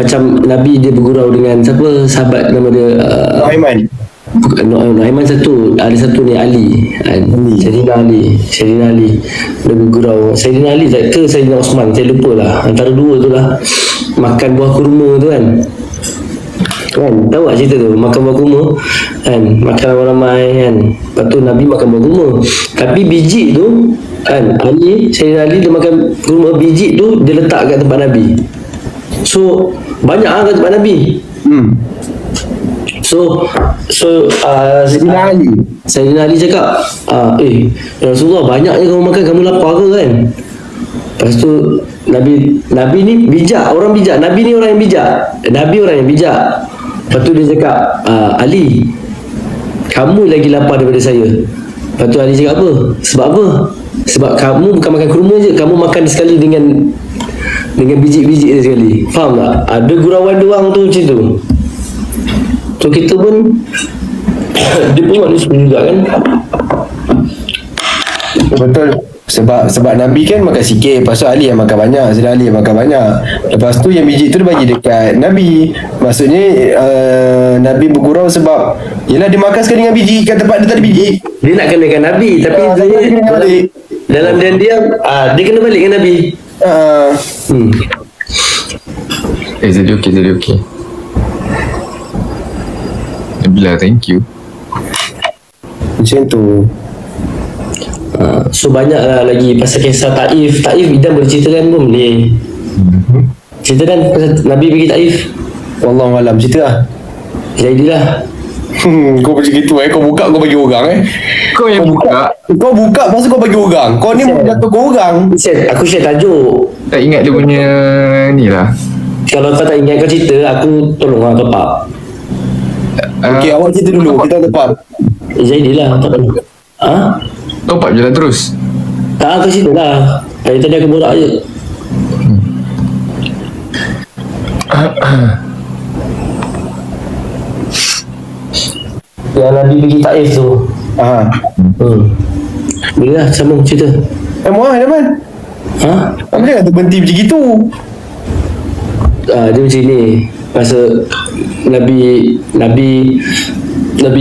macam Nabi dia bergurau dengan siapa sahabat nama dia Aiman. bukan Aiman satu, ada satu ni Ali. Sayyidina Ali dia bergurau. Sayyidina Ali ke Sayyidina Osman, saya lupa lah, antara dua tu lah, makan buah kurma tu kan, tahu tak cerita tu, makan buah kurma kan, makan ramai-ramai kan, lepas tu Nabi makan buah kurma, tapi biji tu kan, Sayyidina Ali dia makan kurma, biji tu dia letak kat tempat Nabi, so banyak kat tempat Nabi. So Sayyidina Ali cakap, ya Rasulullah, banyaknya kamu makan, kamu lapar ke kan? Lepas tu Nabi ni bijak, orang bijak. Nabi ni orang yang bijak. Nabi orang yang bijak. Lepas tu dia cakap, Ali, kamu lagi lapar daripada saya. Lepas tu Ali cakap apa? Sebab apa? Sebab kamu bukan makan kurma je, kamu makan sekali dengan biji-biji dia sekali. Faham tak? Ada gurauan doang tu macam tu. So kita pun dia pun manusia juga kan. Betul. Sebab Nabi kan makan sikit, lepas tu Ali yang makan banyak, Sayyidina Ali yang makan banyak. Lepas tu yang biji tu dia bagi dekat Nabi. Maksudnya Nabi bergurau sebab yelah dia makan sekali dengan biji kat tempat dia tak ada biji. Dia nak kenakan Nabi, tapi dalam diam-diam dia kena balik dengan Nabi. Jadi okey. Bila thank you. Macam tu. So banyaklah lagi pasal kisah Taif. Idan boleh ceritakan pun boleh. Ceritakan pasal Nabi pergi Taif. Wallahualam, cerita lah. Jadilah. Kau macam gitu kau buka kau bagi orang Kau yang buka. Kau buka pasal kau bagi orang. Kau ni jatuh ke orang. Aku share tajuk. Tak ingat dia punya ni lah. Kalau kau tak ingat kau cerita, aku tolong lah tepak. Okey, awak cerita dulu, kita tepat. Jadilah, tak apa. Top up je lah terus. Tak, aku cerita lah. Tadi aku borak je. Yang Nabi pergi Taif tu. Boleh lah, sambung cerita. Muah, Daman. Apa dia kata berhenti macam gitu? Dia macam ni. Masa Nabi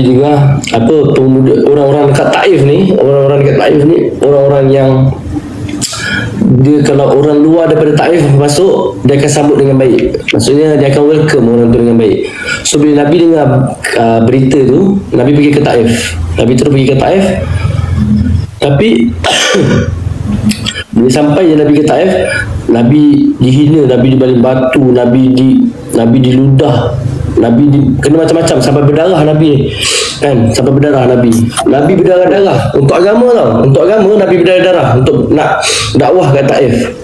dengar apa pemuda, orang-orang dekat Taif ni, orang-orang yang dia, kalau orang luar daripada Taif masuk, dia akan sambut dengan baik. Maksudnya dia akan welcome orang tu dengan baik. So bila Nabi dengar berita tu, Nabi pergi ke Taif. Tapi bila sampai je Nabi ke Taif, Nabi dihina, Nabi dibaling batu, Nabi diludah, Nabi kena macam-macam sampai berdarah Nabi kan, sampai berdarah Nabi berdarah-darah untuk agama tau, Nabi berdarah-darah untuk nak dakwah kat Taif.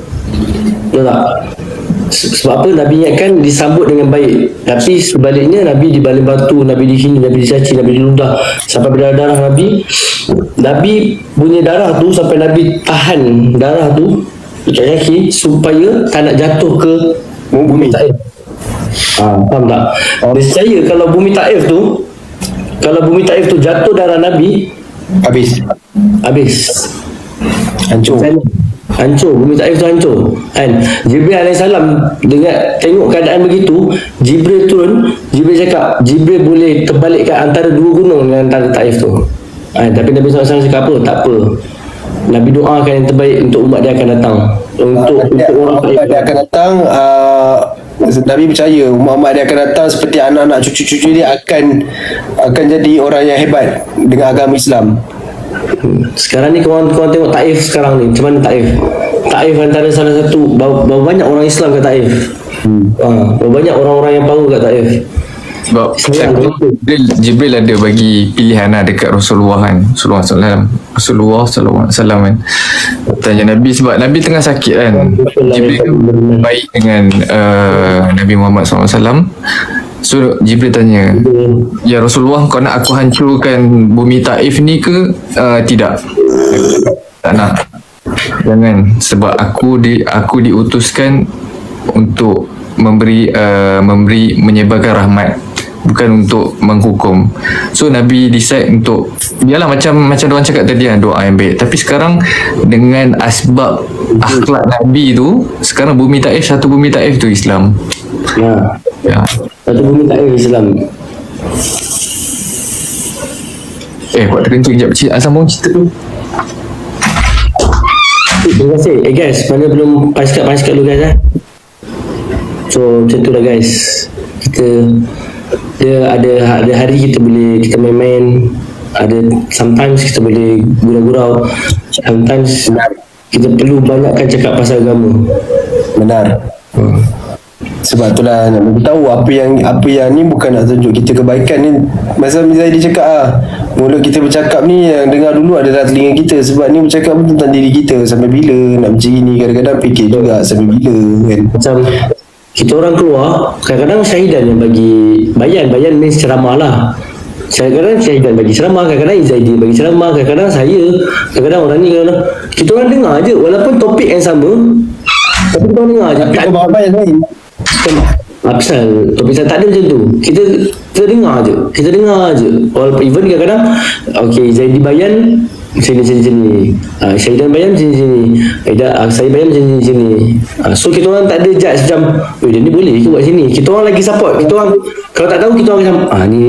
Betul tak? Sebab apa? Nabi ingatkan disambut dengan baik, tapi sebaliknya Nabi dibaling batu, Nabi dihina, Nabi dicaci, Nabi diludah sampai berdarah-darah. Nabi punya darah tu sampai Nabi tahan darah tu dekat kaki supaya tak nak jatuh ke bumi Taif. Faham tak? Dia percaya kalau bumi Taif tu jatuh darah Nabi, habis hancur, bumi Taif tu hancur kan. Jibril alaihissalam tengok keadaan begitu, Jibril turun, Jibril cakap, Jibril boleh terbalikkan antara dua gunung dengan antara Taif tu. Tapi Nabi SAW cakap apa? Tak apa, Nabi doakan yang terbaik untuk umat dia akan datang, untuk orang dia akan datang. Nabi percaya umat dia akan datang seperti anak-anak cucu-cucu dia akan jadi orang yang hebat dengan agama Islam. Sekarang ni korang tengok Taif sekarang ni, macam mana Taif antara salah satu, berapa banyak orang Islam kat Taif. Berapa banyak orang-orang yang power kat Taif. Sebab Jibril ada bagi pilihan lah dekat Rasulullah kan, Rasulullah SAW kan, tanya Nabi, sebab Nabi tengah sakit kan. Jibril kan baik dengan Nabi Muhammad SAW. So Jibril tanya, ya Rasulullah, kau nak aku hancurkan bumi Taif ni ke tidak? Tak nak, jangan, sebab aku diutuskan untuk menyebarkan rahmat, bukan untuk menghukum. So Nabi decide untuk, biarlah macam diorang cakap tadi lah, doa yang baik. Tapi sekarang dengan asbab akhlak Nabi tu, sekarang bumi Taif tu Islam. Ya. Satu bumi tak ada Islam. Buat terkencing sekejap. Sambung cerita tu. Terima kasih. Guys, mana belum pass kat dulu guys. So macam tu lah guys. Dia ada hari kita main-main, ada sometimes kita boleh gurau-gurau, sometimes kita perlu banyakkan cakap pasal agama. Benar. Sebab itulah nak bagi tahu apa yang ni bukan nak tunjuk kita kebaikan ni. Masa Zaidi cakap mulut kita bercakap ni, yang dengar dulu adalah telinga kita. Sebab ni bercakap pun tentang diri kita. Sampai bila nak macam ni, kadang-kadang fikir juga sampai bila kan. Macam kita orang keluar, kadang-kadang Syahidan yang bagi bayan means ceramah lah. Kadang-kadang Syahidan bagi ceramah, kadang-kadang Zaidi bagi ceramah, kadang-kadang saya, kadang-kadang orang ni, kadang-kadang kita orang dengar je walaupun topik yang sama, tapi kita orang dengar je. Tapi kau bawa yang lain. Pasal topik saya tak ada macam tu. Kita dengar je. Walaupun even kadang-kadang Zaidi bayan sini. Syahidan bayan sini. Saya bayan sini. So kita orang tak ada judge macam dia ni boleh ke buat sini. Kita orang lagi support. Kita orang kalau tak tahu kita orang macam ni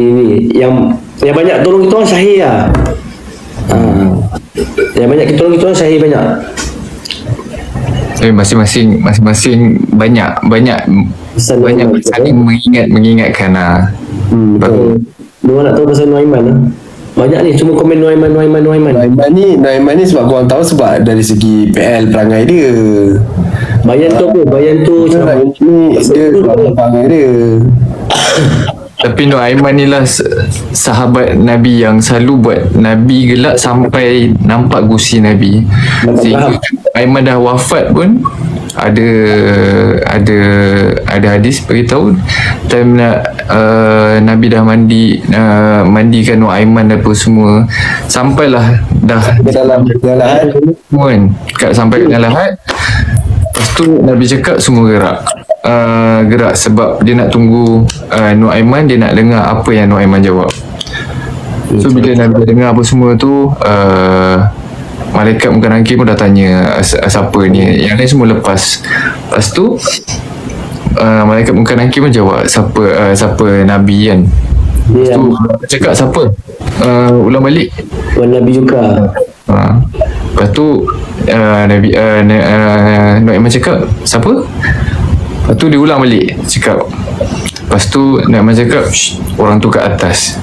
yang banyak tolong kita orang Syahir lah. Yang banyak kita orang Syahir banyak. Tapi masing-masing banyak saling mengingatkan lah. Diorang nak tahu pasal Nuaiman lah. Banyak ni cuma komen Nuaiman. Nuaiman ni sebab korang tahu, sebab dari segi PL perangai dia. Bayan tu dia perangai dia. Tapi Nuaiman ni lah sahabat Nabi yang selalu buat Nabi gelak sampai nampak gusi Nabi. Sehingga Aiman dah wafat pun ada hadis beritahu time Nabi dah mandikan Nuaiman apa semua, sampailah dah dalam lahat kan, sampai dalam lahat. Lepas tu Nabi cakap semua gerak sebab dia nak tunggu Nuaiman, dia nak dengar apa yang Nuaiman jawab. So bila Nabi dengar apa semua tu, malaikat muka nangkir pun dah tanya siapa ni, yang lain semua lepas. Lepas tu malaikat muka nangkir pun jawab siapa Nabi kan. Lepas tu cakap siapa, ulang balik Nabi juga. Lepas tu Nabi Nuaiman cakap siapa. Lepas tu dia ulang balik cakap. Lepas tu Nuaiman cakap orang tu kat atas.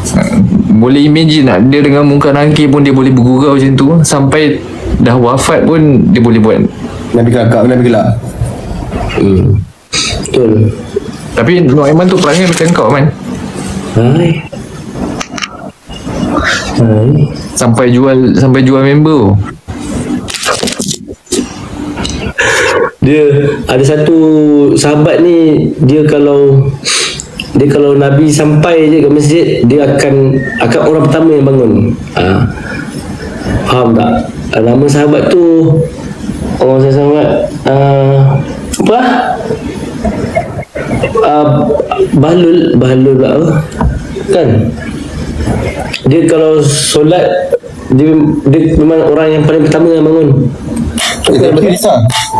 Boleh imagine nak dia dengan muka nangkir pun dia boleh bergurau macam tu, sampai dah wafat pun dia boleh buat. Nabi gelak. Betul. Tapi Nuaiman tu perangai macam kau man. Hai. Sampai jual member. Dia ada satu sahabat ni, dia kalau Nabi sampai je ke masjid, dia akan orang pertama yang bangun. Faham tak? Nama sahabat tu, orang sahabat apa? Bahlul lah kan. Dia kalau solat, dia memang orang yang paling pertama yang bangun.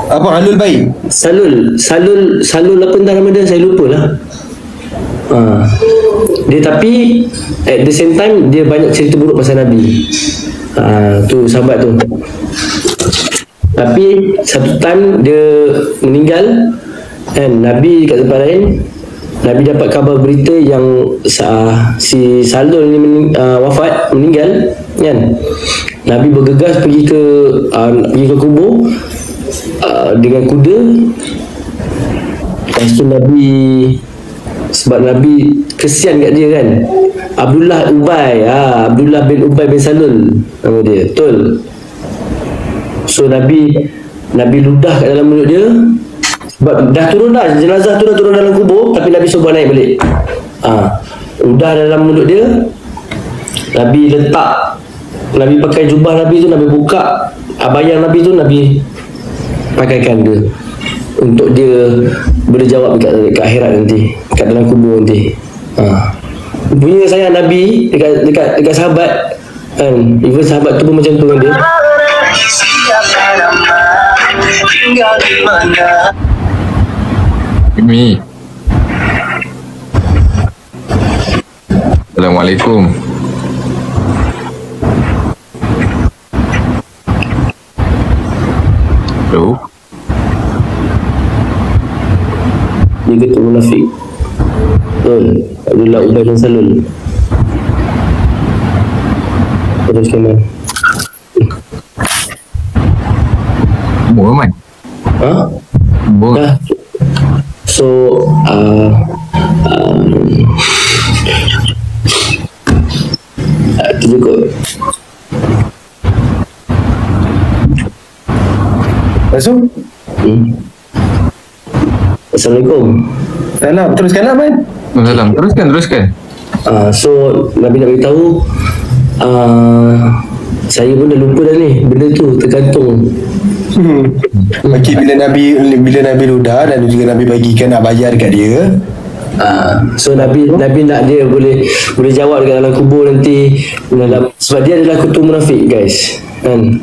Apa Halul baik? Salul apa entah nama dia, saya lupa lah. Dia tapi at the same time dia banyak cerita buruk pasal Nabi. Tu sahabat tu. Tapi satu time dia meninggal kan, Nabi kat tempat lain, Nabi dapat kabar berita yang si Salul ni wafat, meninggal kan. Nabi bergegas pergi ke kubur dengan kuda. Lepas tu Nabi, sebab Nabi kesian kat dia kan, Abdullah bin Ubay bin Salul nama dia, betul. So Nabi ludah kat dalam mulut dia, sebab dah turun dah, jenazah tu dah turun dalam kubur, tapi Nabi suruh naik balik. Ludah dalam mulut dia, Nabi letak, Nabi pakai jubah Nabi tu, Nabi buka abaya Nabi tu, Nabi pakaikan dia untuk dia boleh jawab dekat akhirat nanti, kat dalam kubur nanti. Punya sayang Nabi dekat sahabat kan, even sahabat tu pun macam tu kan dia. Assalamualaikum. Hello. Dia kata munafik. Betul. Abdullah Ubay bin Salul. Teruskan man. Muhammad. Ha? Boleh. Dah. So tu cukup. Masuk. Assalamualaikum. Salam. Teruskanlah, Man. Salam. Teruskan. So Nabi nak beritahu saya pun dah lupa dah ni benda tu, tergantung. Okey, bila Nabi ludah dan juga Nabi bagikan bayar kat dia. So Nabi nak dia boleh jawab dekat dalam kubur nanti sebab dia adalah ketua munafik, guys, kan.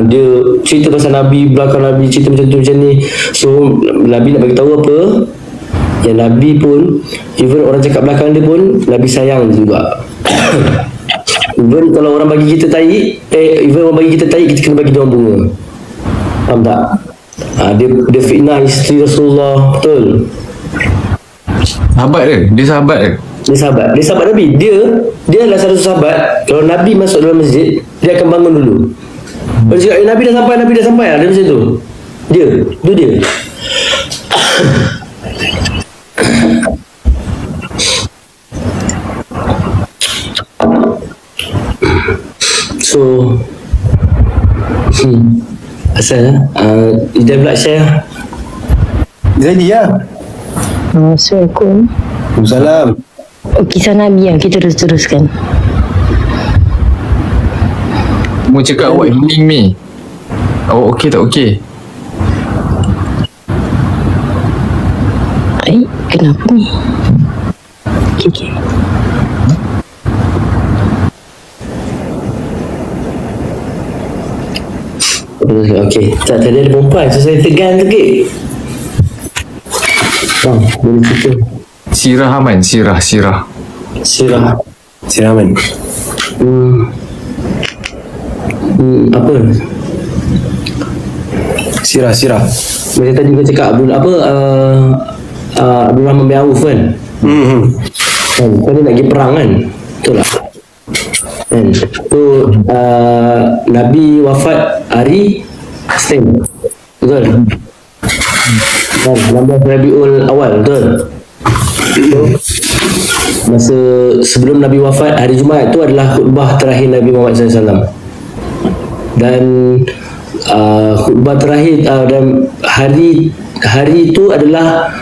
Dia cerita pasal Nabi, belakang Nabi cerita macam tu macam ni. So Nabi nak bagi tahu apa yang Nabi pun, even orang cakap belakang dia pun Nabi sayang juga. Even kalau orang bagi kita tai, even orang bagi kita tai, kita kena bagi dia orang bunga. Faham tak? Dia fitnah isteri Rasulullah, betul. Sahabat dia? Dia sahabat dia? Dia sahabat Nabi. Dia adalah satu sahabat. Kalau Nabi masuk dalam masjid, dia akan bangun dulu. Dia cakap, Nabi dah sampai. Dia macam tu. Dia. So asal dia pula share Jadi ya. Assalamualaikum. Waalaikumsalam. Kisah Nabi yang kita teruskan. Mu cakap awak healing me. Awak okey tak okey? Kenapa ni? Okay. Okey. Tak tadi ada perempuan, so saya tegan sikit. Boleh cerita. Sirah Aman, sirah. Siraman. Apa? Sirah. Macam tadi kau cakap Abdul Rahman bin Auf kan? Kau ni nak pergi perang kan? Betul tak? Kan? Tu Nabi wafat hari Isnin. Betul? Kan? 16 Rabiul Awal, betul? So, masa sebelum Nabi wafat, hari Jumaat tu adalah khutbah terakhir Nabi Muhammad SAW. Dan khutbah terakhir dan hari itu adalah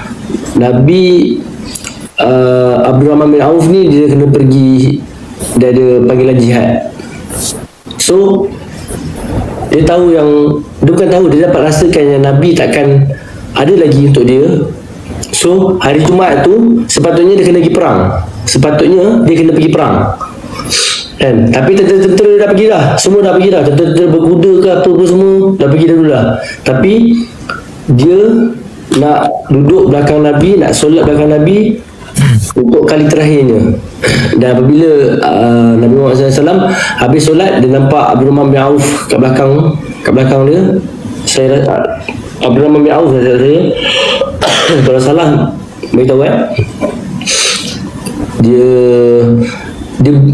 Nabi Abdul Rahman bin Auf ni dia kena pergi, dia ada panggilan jihad. So dia tahu dia bukan tahu, dia dapat rasakan yang Nabi takkan ada lagi untuk dia. So hari Jumaat tu sepatutnya dia kena pergi perang, kan? Tapi tentera dah pergi dah, semua dah pergi dah, tentera berkuda ke apa semua dah pergi dah dulu dah. Tapi dia nak duduk belakang Nabi, nak solat belakang Nabi untuk kali terakhirnya. Dan apabila Nabi Muhammad SAW habis solat, dia nampak Abdul Rahman bin Auf kat belakang dia. Abdul Rahman bin Auf saya kalau salah beritahu dia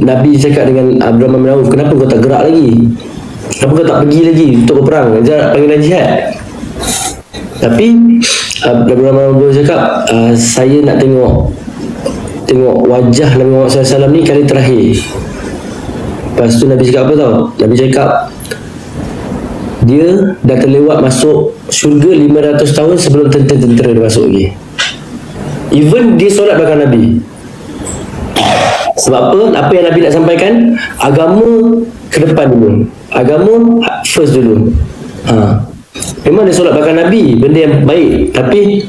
Nabi cakap dengan Abdul Rahman bin Auf, kenapa kau tak gerak lagi? Kenapa kau tak pergi lagi untuk berperang? Dia panggilan jihad. Tapi Abdul Rahman bin Auf cakap, saya nak tengok wajah Nabi Muhammad SAW ni kali terakhir. Lepas tu Nabi cakap apa tau? Nabi cakap dia dah terlewat masuk syurga 500 tahun sebelum tentera dia masuk lagi. Even dia solat belakang Nabi. Sebab apa? Apa yang Nabi nak sampaikan? Agama ke depan dulu. Agama first dulu. Memang dia solat belakang Nabi, benda yang baik. Tapi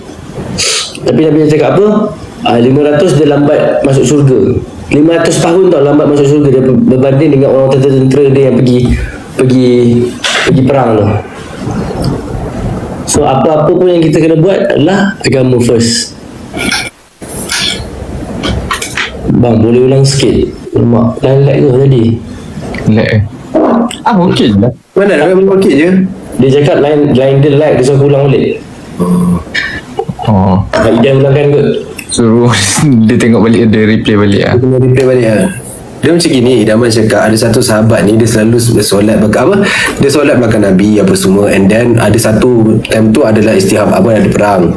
Nabi cakap apa? 500 dia lambat masuk syurga. 500 tahun tau lambat masuk syurga dia berbanding dengan orang tentera dia yang pergi perang tu. So apa-apa pun yang kita kena buat adalah agama first. Bang, boleh ulang sikit? Mak, lag ke tadi? Lag okey je lah. Mana dah memang okey je. Dia cakap line dia lag, dia suruh ulang balik. Ida ulangkan ke? Suruh dia tengok balik, dia replay balik lah. Kena replay balik lah. Dia macam gini, Idaman cakap ada satu sahabat ni, dia selalu solat dia solat makan Nabi apa semua, and then ada satu time tu adalah istihab ada perang.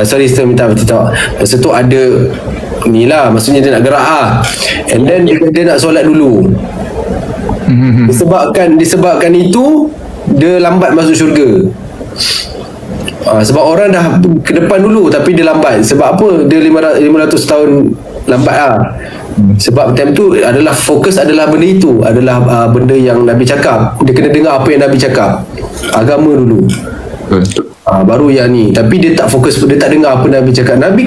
Sorry, saya minta masa tu ada ni lah, maksudnya dia nak gerak and then dia nak solat dulu. Disebabkan itu dia lambat masuk syurga. Sebab orang dah ke depan dulu tapi dia lambat. Sebab apa? Dia 500 tahun lambat Sebab time tu adalah fokus adalah benda itu, adalah benda yang Nabi cakap. Dia kena dengar apa yang Nabi cakap, agama dulu. Baru yang ni. Tapi dia tak fokus, dia tak dengar apa Nabi cakap. Nabi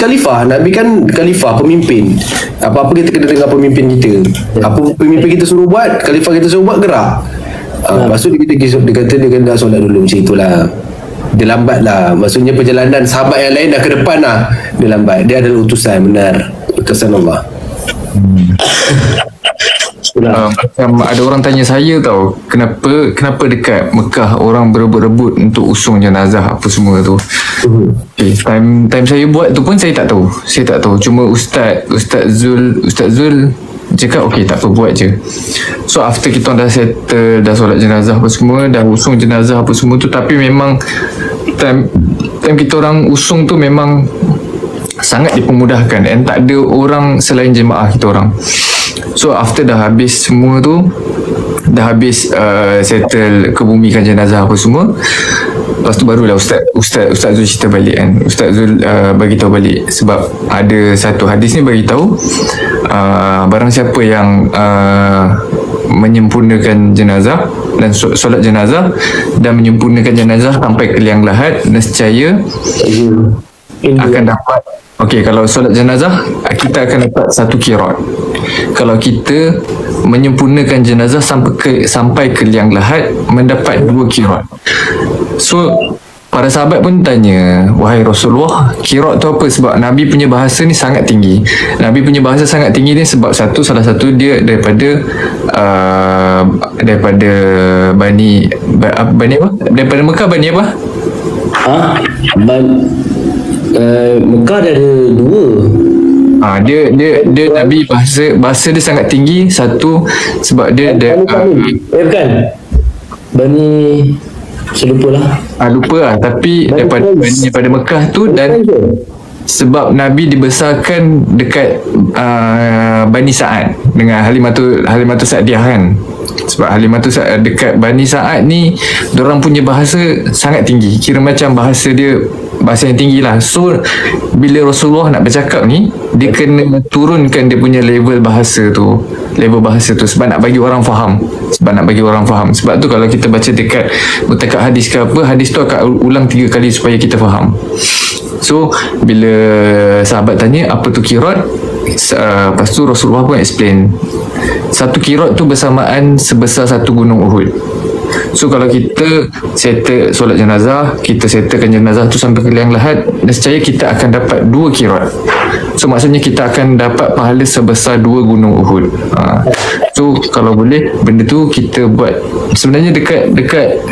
kan khalifah, pemimpin. Apa-apa kita kena dengar pemimpin kita. Apa pemimpin kita suruh buat, khalifah kita suruh buat, gerak. Lepas tu dia kata dia kena solat dulu. Macam itulah. Dia lambat lah. Maksudnya perjalanan sahabat yang lain dah ke depan lah, dia lambat. Dia adalah utusan, benar, utusan Allah. Macam ada orang tanya saya tau, kenapa dekat Mekah orang berebut-rebut untuk usung jenazah apa semua tu. Time saya buat tu pun saya tak tahu. Cuma Ustaz Zul cakap okey, tak apa, buat je. So after kita dah settle, dah solat jenazah apa semua, dah usung jenazah apa semua tu, tapi memang time kita orang usung tu memang sangat dipermudahkan, and tak ada orang selain jemaah kita orang. So after dah habis semua tu, dah habis settle kebumikan jenazah apa semua, lepas tu barulah Ustaz Zul cerita balik kan. Ustaz Zul bagi tahu balik, sebab ada satu hadis ni bagi tahu barang siapa yang menyempurnakan jenazah dan solat jenazah dan menyempurnakan jenazah sampai ke liang lahat, nescaya akan dapat, kalau solat jenazah kita akan dapat 1 qirat. Kalau kita menyempurnakan jenazah sampai ke liang lahat, mendapat 2 qirat. So para sahabat pun tanya, wahai Rasulullah, qirat tu apa? Sebab Nabi punya bahasa ni sangat tinggi. Nabi punya bahasa sangat tinggi ni sebab salah satu dia daripada Bani apa? Daripada Mekah, Bani apa? Mekah dah ada 2. Dia Nabi bahasa dia sangat tinggi. Satu sebab dia bukan Bani, saya lupa lah. Tapi daripada Mekah tu, dan sebab Nabi dibesarkan dekat Bani Sa'ad dengan Halimatul Sa'diyah kan. Sebab Halimatul Sa'ad dekat Bani Sa'ad ni, diorang punya bahasa sangat tinggi, kira macam bahasa yang tinggi lah. So bila Rasulullah nak bercakap ni, dia kena turunkan dia punya level bahasa tu sebab nak bagi orang faham. Sebab tu kalau kita baca dekat mutakat hadis ke apa, hadis tu akan ulang 3 kali supaya kita faham. So bila sahabat tanya apa tu qirat, lepas tu Rasulullah pun explain, 1 qirat tu bersamaan sebesar 1 gunung Uhud. So kalau kita settle solat jenazah, kita settlekan jenazah tu sampai ke liang lahat, nescaya kita akan dapat 2 qirat. So maksudnya kita akan dapat pahala sebesar 2 gunung Uhud. So kalau boleh benda tu kita buat. Sebenarnya dekat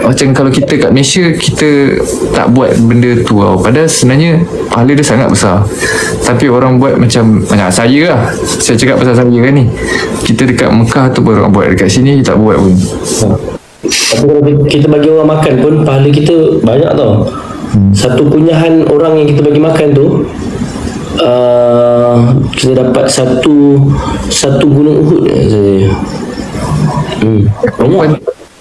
macam kalau kita kat Malaysia, kita tak buat benda tu padahal sebenarnya pahala dia sangat besar. Tapi orang buat macam saya lah, saya cakap pasal saya kan ni, kita dekat Mekah tu baru buat, dekat sini tak buat pun. Tapi kalau kita bagi orang makan pun, pahala kita banyak tau. Satu punyahan orang yang kita bagi makan tu, kita dapat satu gunung Uhud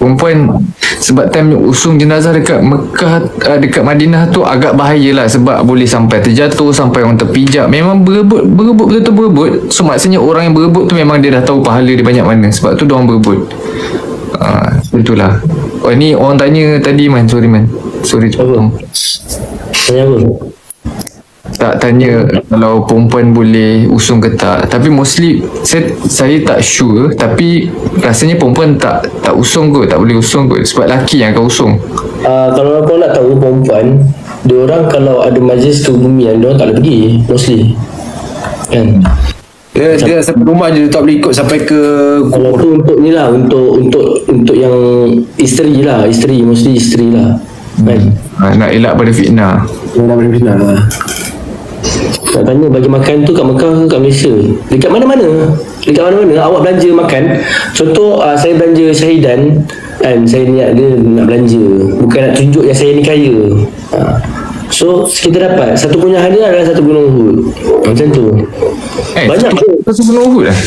Perempuan sebab time usung jenazah dekat Mekah, dekat Madinah tu agak bahayalah, sebab boleh sampai terjatuh, sampai orang terpijak. Memang berebut betul-betul berebut. So maksudnya orang yang berebut tu memang dia dah tahu pahala dia banyak mana, sebab tu diorang berebut. Itulah. Ni orang tanya tadi sorry potong. Tanya apa? Tak tanya kalau perempuan boleh usung ke tak. Tapi mostly saya tak sure, tapi rasanya perempuan tak usung kot, tak boleh usung kot, sebab lelaki yang akan usung. Kalau kau nak tahu, perempuan diorang kalau ada majlis kebumian, diorang tak boleh pergi mostly kan. Dia sampai rumah je, tak boleh ikut sampai ke Kalau tu untuk ni lah, untuk yang isteri lah, mostly isteri lah. Kan? Nak elak pada fitnah. yang dah benar-benar lah. Nak tanya bagi makan tu kat Mekah ke kat Malaysia? Dekat mana-mana. Dekat mana-mana awak belanja makan. Contoh saya belanja Syahidan kan, saya niat dia nak belanja, bukan nak tunjuk yang saya ni kaya. So kita dapat satu punya hadiah adalah satu gunung Uhud. Macam tu. Banyak Satu gunung Uhud lah.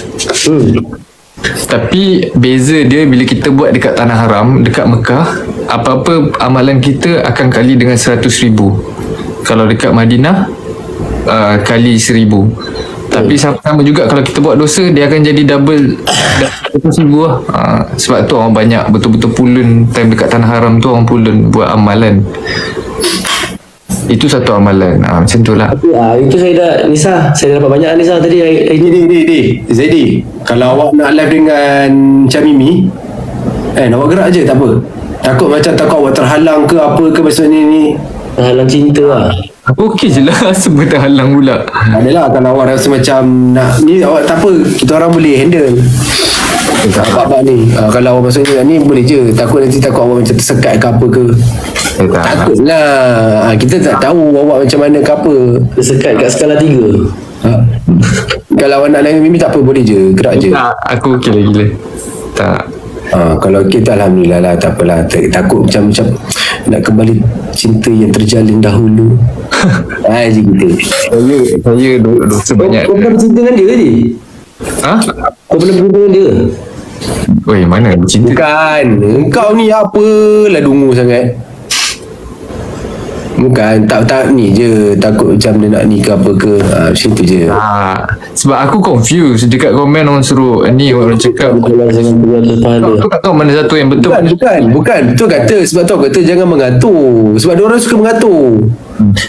Tapi beza dia bila kita buat dekat Tanah Haram, dekat Mekah, apa-apa amalan kita akan kali dengan 100,000. Kalau dekat Madinah kali 1,000. Tapi sama juga kalau kita buat dosa, dia akan jadi double 100,000 lah. Sebab tu orang banyak betul-betul pulun time dekat Tanah Haram tu, orang pulun buat amalan. Itu satu amalan. Macam tu lah. Itu saya dah Nisa, saya dah dapat banyak Nisa tadi. Zaidi, kalau awak nak live dengan Macam Mimi, awak gerak je, tak apa. Takut awak terhalang ke apa ke, maksudnya ni Halang cinta lah. Okey je lah. Semua terhalang pula. adalah kalau awak rasa macam nak ni, awak tak apa, kita orang boleh handle. Abang ni kalau awak maksudnya ni boleh je. Takut awak macam tersekat ke apa ke. Takutlah. Kita tak tahu awak macam mana ke apa. Tersekat kat skala 3. Kalau awak nak layan Mimi tak apa, boleh je, gerak je. Tak, aku okey lah gila. Tak. Kalau kita alhamdulillah lah, tak apalah. Takut macam nak kembali cinta yang terjalin dahulu. Je kita. Saya dosa banyak. Kau pernah bercinta dengan dia tadi? Kau pernah bercinta dengan dia? Weh, mana bercinta? Bukan. Engkau ni apalah dungu sangat. Bukan, tak ni je. Takut macam dia nak ni ke apa ke. Macam tu je. Sebab aku confused. Dekat komen orang suruh ni, orang cakap aku tak tahu mana satu yang betul. Bukan. Tu kata, sebab tu aku kata jangan mengatur. Sebab dia orang suka mengatur.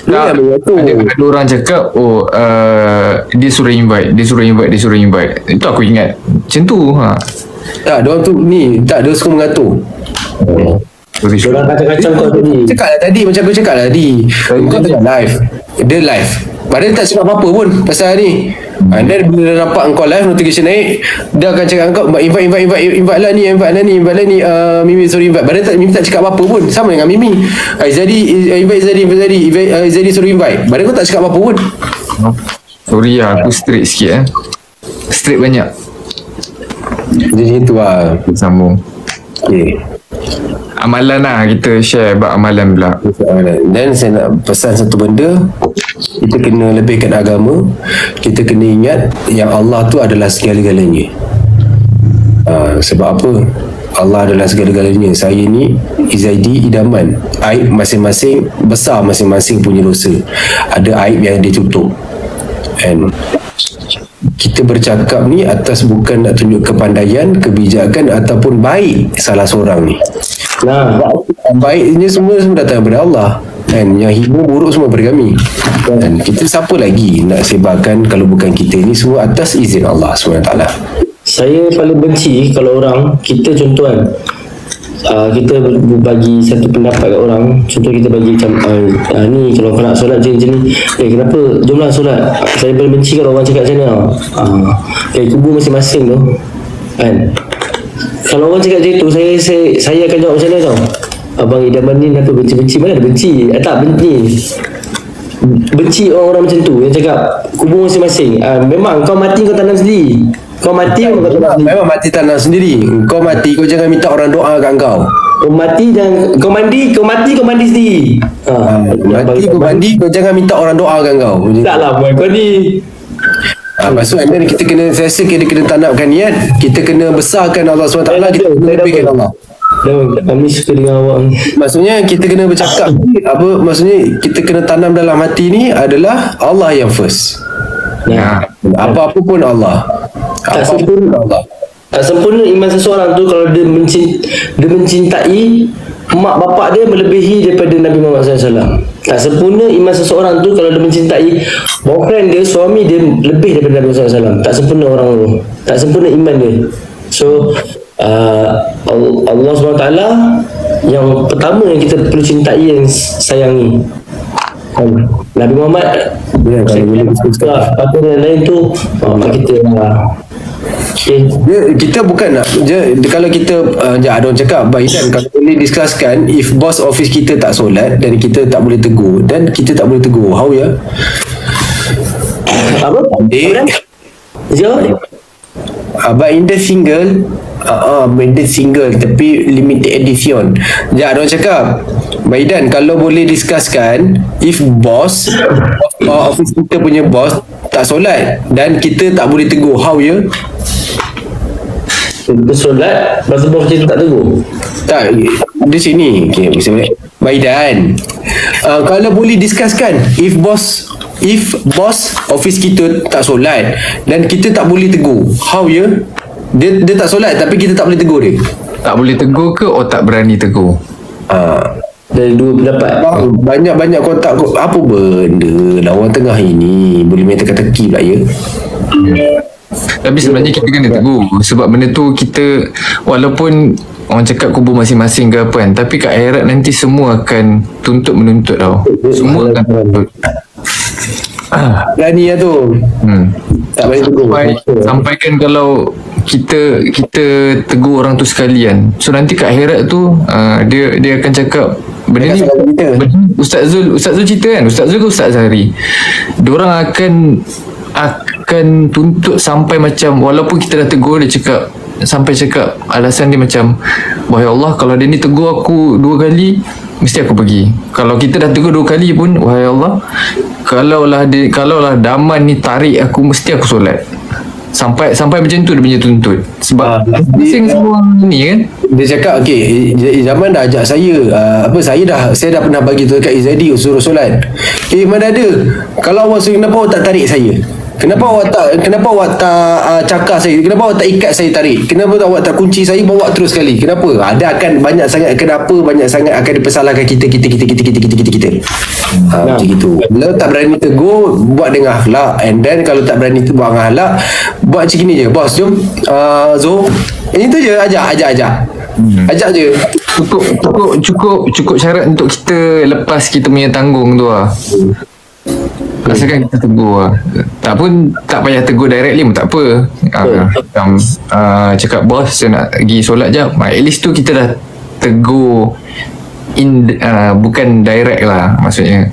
Tak, ada orang cakap dia suruh invite. Itu aku ingat macam tu. Tak, dia orang tu ni, tak, dia suka mengatur. Orang kacau-kacau kau tadi. Cakap lah tadi, macam aku cakap lah tadi. Kau tengah live, dia live, padahal dia tak cakap apa-apa pun pasal ni. And then bila dia nampak kau live, notification naik, dia akan cakap kau invite lah ni, Mimi suruh invite. Padahal Mimi tak cakap apa-apa pun. Sama dengan Mimi, invite Zadi suruh invite. Padahal kau tak cakap apa-apa pun. Sorry lah, aku straight sikit straight banyak. Jadi itu lah. Sambung. Okay. Amalan lah, kita share bab amalan pula. Dan saya nak pesan satu benda, kita kena lebihkan agama. Kita kena ingat yang Allah tu adalah segala-galanya. Sebab apa? Allah adalah segala-galanya. Saya ni Izaidi idaman. Aib masing-masing besar, masing-masing punya dosa. Ada aib yang ditutup. And kita bercakap ni atas bukan nak tunjuk kepandaian, kebijakan ataupun baik salah seorang ni. Baiknya semua datang daripada Allah, kan? Yang hina buruk semua daripada kami. Dan kita siapa lagi nak sebarkan kalau bukan kita? Ni semua atas izin Allah SWT. Saya paling benci kalau orang, kita contoh kan, kita bagi satu pendapat kat orang. Contoh kita bagi macam ni, kalau kau nak solat je macam ni, kenapa, jomlah solat. Saya paling benci kalau orang cakap macam ni. Kubur masing-masing tu kan. Kalau orang cakap macam tu, saya akan jawab macam mana tau? Abang idaman ni kenapa benci-benci? Mana ada benci? Tak benci orang-orang macam tu yang cakap kubur masing-masing. Memang kau mati kau tanam sendiri. Kau mati memang mati tanam sendiri. Kau mati, kau jangan minta orang doa kat kau. Kau mati dan kau mati sendiri. Mati kau mandi, kau jangan minta orang doa kat kau. Taklah boy, kau ni. Maksud anda kita kena, saya rasa kita kena tanamkan niat, kita kena besarkan Allah SWT, kita kena lebihkan Allah. Kami suka dengan awak. Maksudnya kita kena bercakap maksudnya kita kena tanam dalam hati ni adalah Allah yang first. Apa-apa pun Allah. Tak sempurna iman seseorang tu kalau dia mencintai mak bapak dia melebihi daripada Nabi Muhammad SAW. Tak sempurna iman seseorang tu kalau dia mencintai boyfriend dia, suami dia lebih daripada Nabi Muhammad SAW. Tak sempurna orang tu. Tak sempurna iman dia. So Allah SWT yang pertama yang kita perlu cintai dan sayangi. Nabi Muhammad Ya, kalau boleh diskuskan. apa yang lain tu kita okay. Kita bukan nak kalau kita ada orang cakap Baidan kalau boleh discusskan, if boss office kita tak solat dan kita tak boleh tegur, dan kita tak boleh tegur, how ya? Apa? Jawab. Baidan single Baidan single tapi limited edition. Ada orang cakap Baidan kalau boleh discusskan, if boss office kita punya boss tak solat dan kita tak boleh tegur, how ya? Bersolat, lepas tu bos kita tak tegur. Tak, di sini. Okay, Baidan. Kalau boleh discusskan, if boss office kita tak solat dan kita tak boleh tegur, how ya? Dia tak solat tapi kita tak boleh tegur dia. Tak boleh tegur ke tak berani tegur? Dari dua pendapat. Banyak kontak apa benda lawan tengah ini boleh main teka-teki pula ya. Tapi sebenarnya kita kena tegur. Sebab benda tu kita, walaupun orang cakap kubur masing-masing ke apa kan, tapi kat akhirat nanti semua akan tuntut-menuntut tau. Semua akan tuntut. Berani lah tu. Tak boleh tegur. Sampaikan kalau kita tegur orang tu sekalian, so nanti kat akhirat tu dia akan cakap benda ni, Ustaz Zul cerita kan, Ustaz Zul ke Ustaz Zahri, diorang akan tuntut sampai macam, walaupun kita dah tegur, dia cakap sampai cakap alasan dia macam, wahai Allah, kalau dia ni tegur aku 2 kali mesti aku pergi. Kalau kita dah tegur 2 kali pun, wahai Allah, kalaulah Daman ni tarik aku, mesti aku solat. Sampai macam tu dia punya tuntut. Sebab bising semua ni kan. Dia cakap okey, zaman dah ajak saya saya dah pernah bagi tu dekat Izadi suruh solat. Mana ada, kalau awak suruh, kenapa awak tak tarik saya? Kenapa awak tak cakar saya? Kenapa awak tak ikat saya tarik? Kenapa awak tak kunci saya bawa terus sekali? Kenapa? Ada akan banyak sangat akan dipersalahkan kita. Macam gitu. Kalau tak berani tegur, buat dengan akhlak. And then kalau tak berani buat dengan akhlak, buat macam gini je. Bos, jom Zo, itu je, ajak je. Cukup syarat untuk kita lepas kita punya tanggung tu lah. Rasakan kita tegur lah. Tak payah tegur directly pun tak apa. Cakap bos, saya nak pergi solat jap, at least tu kita dah tegur bukan direct lah maksudnya.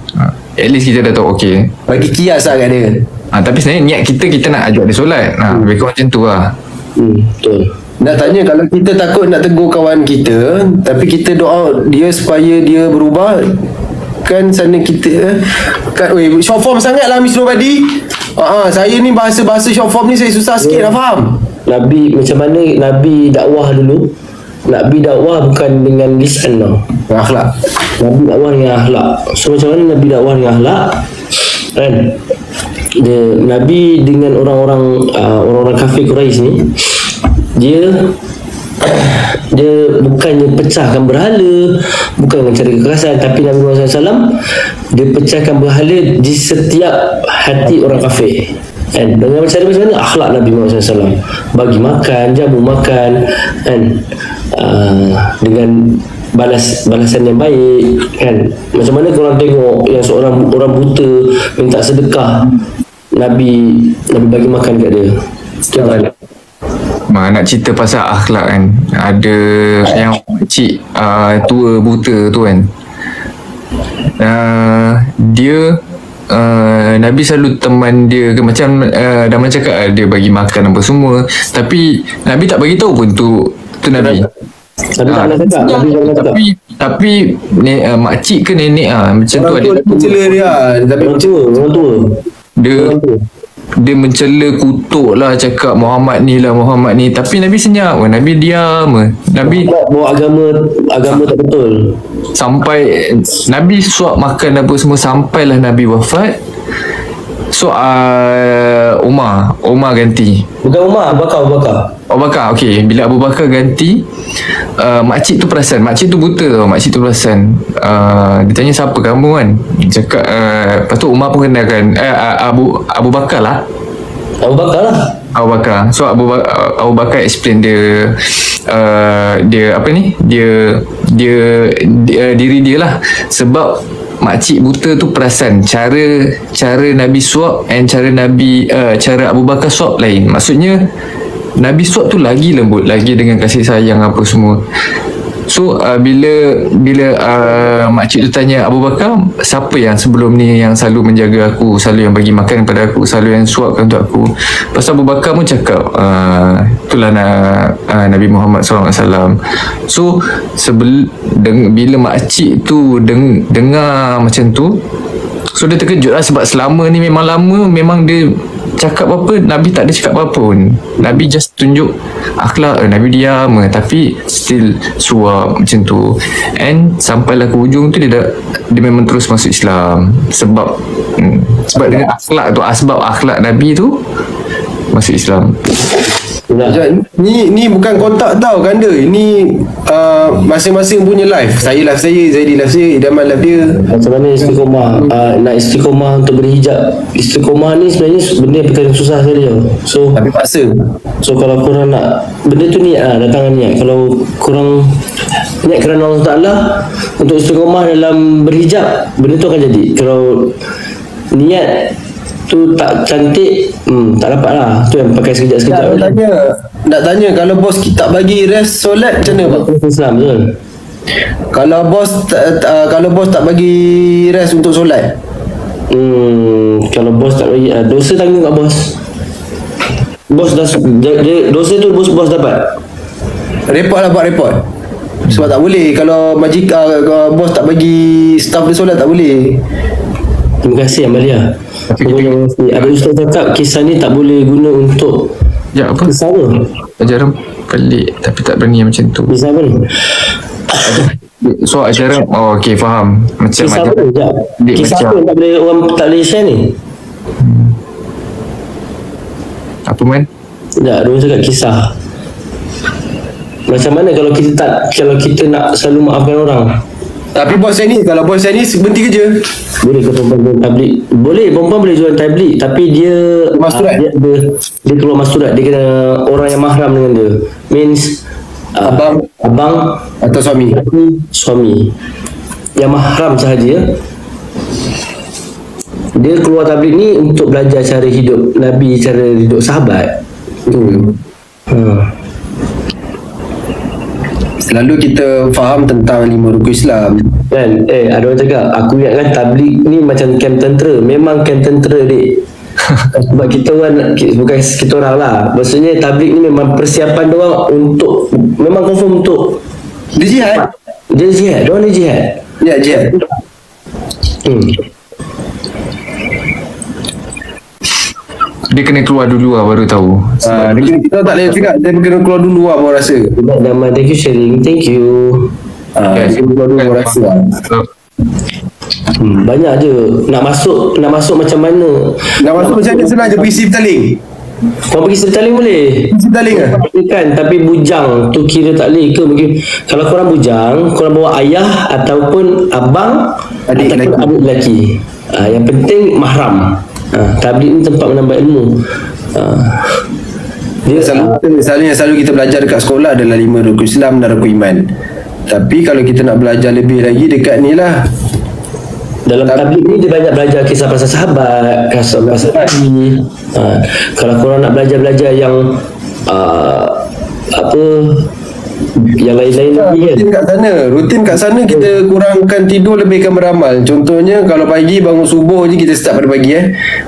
At least kita dah tahu okey. Bagi kias lah kat dia. Tapi sebenarnya niat kita nak ajak dia solat. Lebih kurang macam tu lah. Betul. Nak tanya, kalau kita takut nak tegur kawan kita tapi kita doa dia supaya dia berubah, kan sana kita kan, short form sangat lah Miss Nobody. Saya ni bahasa short form ni saya susah sikit nak faham. Nabi macam mana Nabi dakwah dulu? Nabi dakwah bukan dengan lisan tau. Akhlak. Nabi dakwah dengan akhlak. So macam mana Nabi dakwah dengan akhlak? Kan? Nabi dengan orang-orang kafir Quraisy ni, dia bukannya pecahkan berhala, bukan dengan cara kekerasan, tapi Nabi Muhammad SAW dia pecahkan berhala di setiap hati orang kafir. Dan dengan cara macam mana? Akhlak Nabi Muhammad SAW, bagi makan, jamu makan, kan, dengan balasan yang baik, kan. Macam mana korang tengok yang seorang orang buta minta sedekah, Nabi bagi makan kat dia. Nak cerita pasal akhlak kan, ada yang cik tua buta tu kan, dia Nabi selalu teman dia macam Daman cakap, dia bagi makan apa semua, tapi Nabi tak bagi tahu pun tu Nabi. Tapi makcik ke nenek macam tu ada mencela dia, tapi orang tua dia mencela, kutuk lah, cakap Muhammad ni, tapi Nabi senyap. Nabi diam. Nabi bawa agama tak betul. Sampai Nabi suap makan apa semua, sampailah Nabi wafat. So Umar ganti. Bukan Umar, Abu Bakar. Okey, bila Abu Bakar ganti, makcik tu perasan, makcik tu buta tau, makcik tu perasan. Dia tanya siapa kamu kan, dia cakap lepas tu Umar pun kenalkan Abu Bakar lah. Abu Bakar. So Abu Bakar explain dia apa ni, dia diri dia lah, sebab makcik buta tu perasan cara Nabi suap and cara Abu Bakar suap lain. Maksudnya Nabi suap tu lagi lembut, lagi dengan kasih sayang apa semua. So bila makcik tu tanya Abu Bakar, siapa yang sebelum ni yang selalu menjaga aku, selalu yang bagi makan kepada aku, selalu yang suapkan untuk aku? Pasal Abu Bakar pun cakap itulah Nabi Muhammad SAW. So bila makcik tu dengar macam tu, so dia terkejut lah, sebab selama ni memang dia cakap apa, Nabi tak ada cakap apa pun. Nabi just tunjuk akhlak, Nabi diam, tapi still suap macam tu. And sampailah ke ujung tu dia memang terus masuk Islam. Sebab dengan akhlak tu, asbab akhlak Nabi tu masuk Islam. Ni bukan kontak tau Kanda. Ini masing-masing punya live. Saya live saya, Zaidi live saya, Idaman live dia. Macam mana istiqomah, nak istiqomah untuk berhijab. Istiqomah ni sebenarnya benda yang perkara susah sekali tau. Tapi paksa. So kalau korang nak, benda tu niat lah, datangan niat. Kalau korang niat kerana Allah Ta'ala untuk istiqomah dalam berhijab, benda tu akan jadi. Kalau niat tu tak cantik, tak dapat lah. Tu yang pakai sekejap-sekejap. Nak tanya kalau bos tak bagi rest solat macam mana Pak? Islam betul. Kalau bos tak bagi rest untuk solat, kalau bos tak bagi, dosa tanggung kat bos. Bos dah dosa tu bos dapat. report lah, buat report. Sebab tak boleh kalau bos tak bagi staff dia solat, tak boleh. Terima kasih Amalia. Ada ustaz cakap kisah ni tak boleh guna untuk apa? Kisah apa? Ajaran pelik tapi tak berani macam tu. Kisah apa ni? So ajaran, okey faham. Macam kisah apa? Kisah apa tak boleh, orang tak boleh share ni? Apa man? Tak, dia cakap kisah. Macam mana kalau kita nak selalu maafkan orang? Tapi bos saya ni, kalau bos saya ni berhenti kerja. Boleh ke perempuan jual tablik? Boleh, perempuan boleh jual tablik, tapi dia dia keluar masturat, dia kena orang yang mahram dengan dia. Means abang atau suami yang mahram sahaja. Dia keluar tablik ni untuk belajar cara hidup Nabi, cara hidup sahabat. Selalu kita faham tentang 5 rukun Islam kan. Ada orang cakap, aku ingatkan tablik ni macam camp tentera. Memang camp tentera dik. Sebab kita orang, bukan kita orang lah, maksudnya tablik ni memang persiapan diorang untuk, memang confirm untuk dia jihad. Diorang ni jihad. Ya, jihad. Dia kena keluar dulu lah baru tahu. Kita tak boleh cakap dia kena keluar dulu lah baru rasa. Thank you sharing. Thank you. Dia kena keluar dulu baru rasa lah. Banyak je. Nak masuk macam mana? Nak masuk macam mana? Senang je pergi Siptaling. Kau pergi Siptaling boleh? Siptaling lah kan, tapi bujang tu kira tak boleh ke? Mungkin kalau korang bujang, korang bawa ayah ataupun abang, adik lelaki. Yang penting mahram. Tablik ni tempat menambah ilmu. Dia selalu kita belajar dekat sekolah adalah 5 rukun Islam dan rukun iman. Tapi kalau kita nak belajar lebih lagi dekat ni lah, dalam tablik ni dia banyak belajar kisah pasal sahabat, kisah pasal Nabi. Kalau korang nak belajar yang yang lain-lain lagi kan. Rutin kat sana kita kurangkan tidur, lebihkan beramal. Contohnya kalau pagi bangun subuh je, kita start pada pagi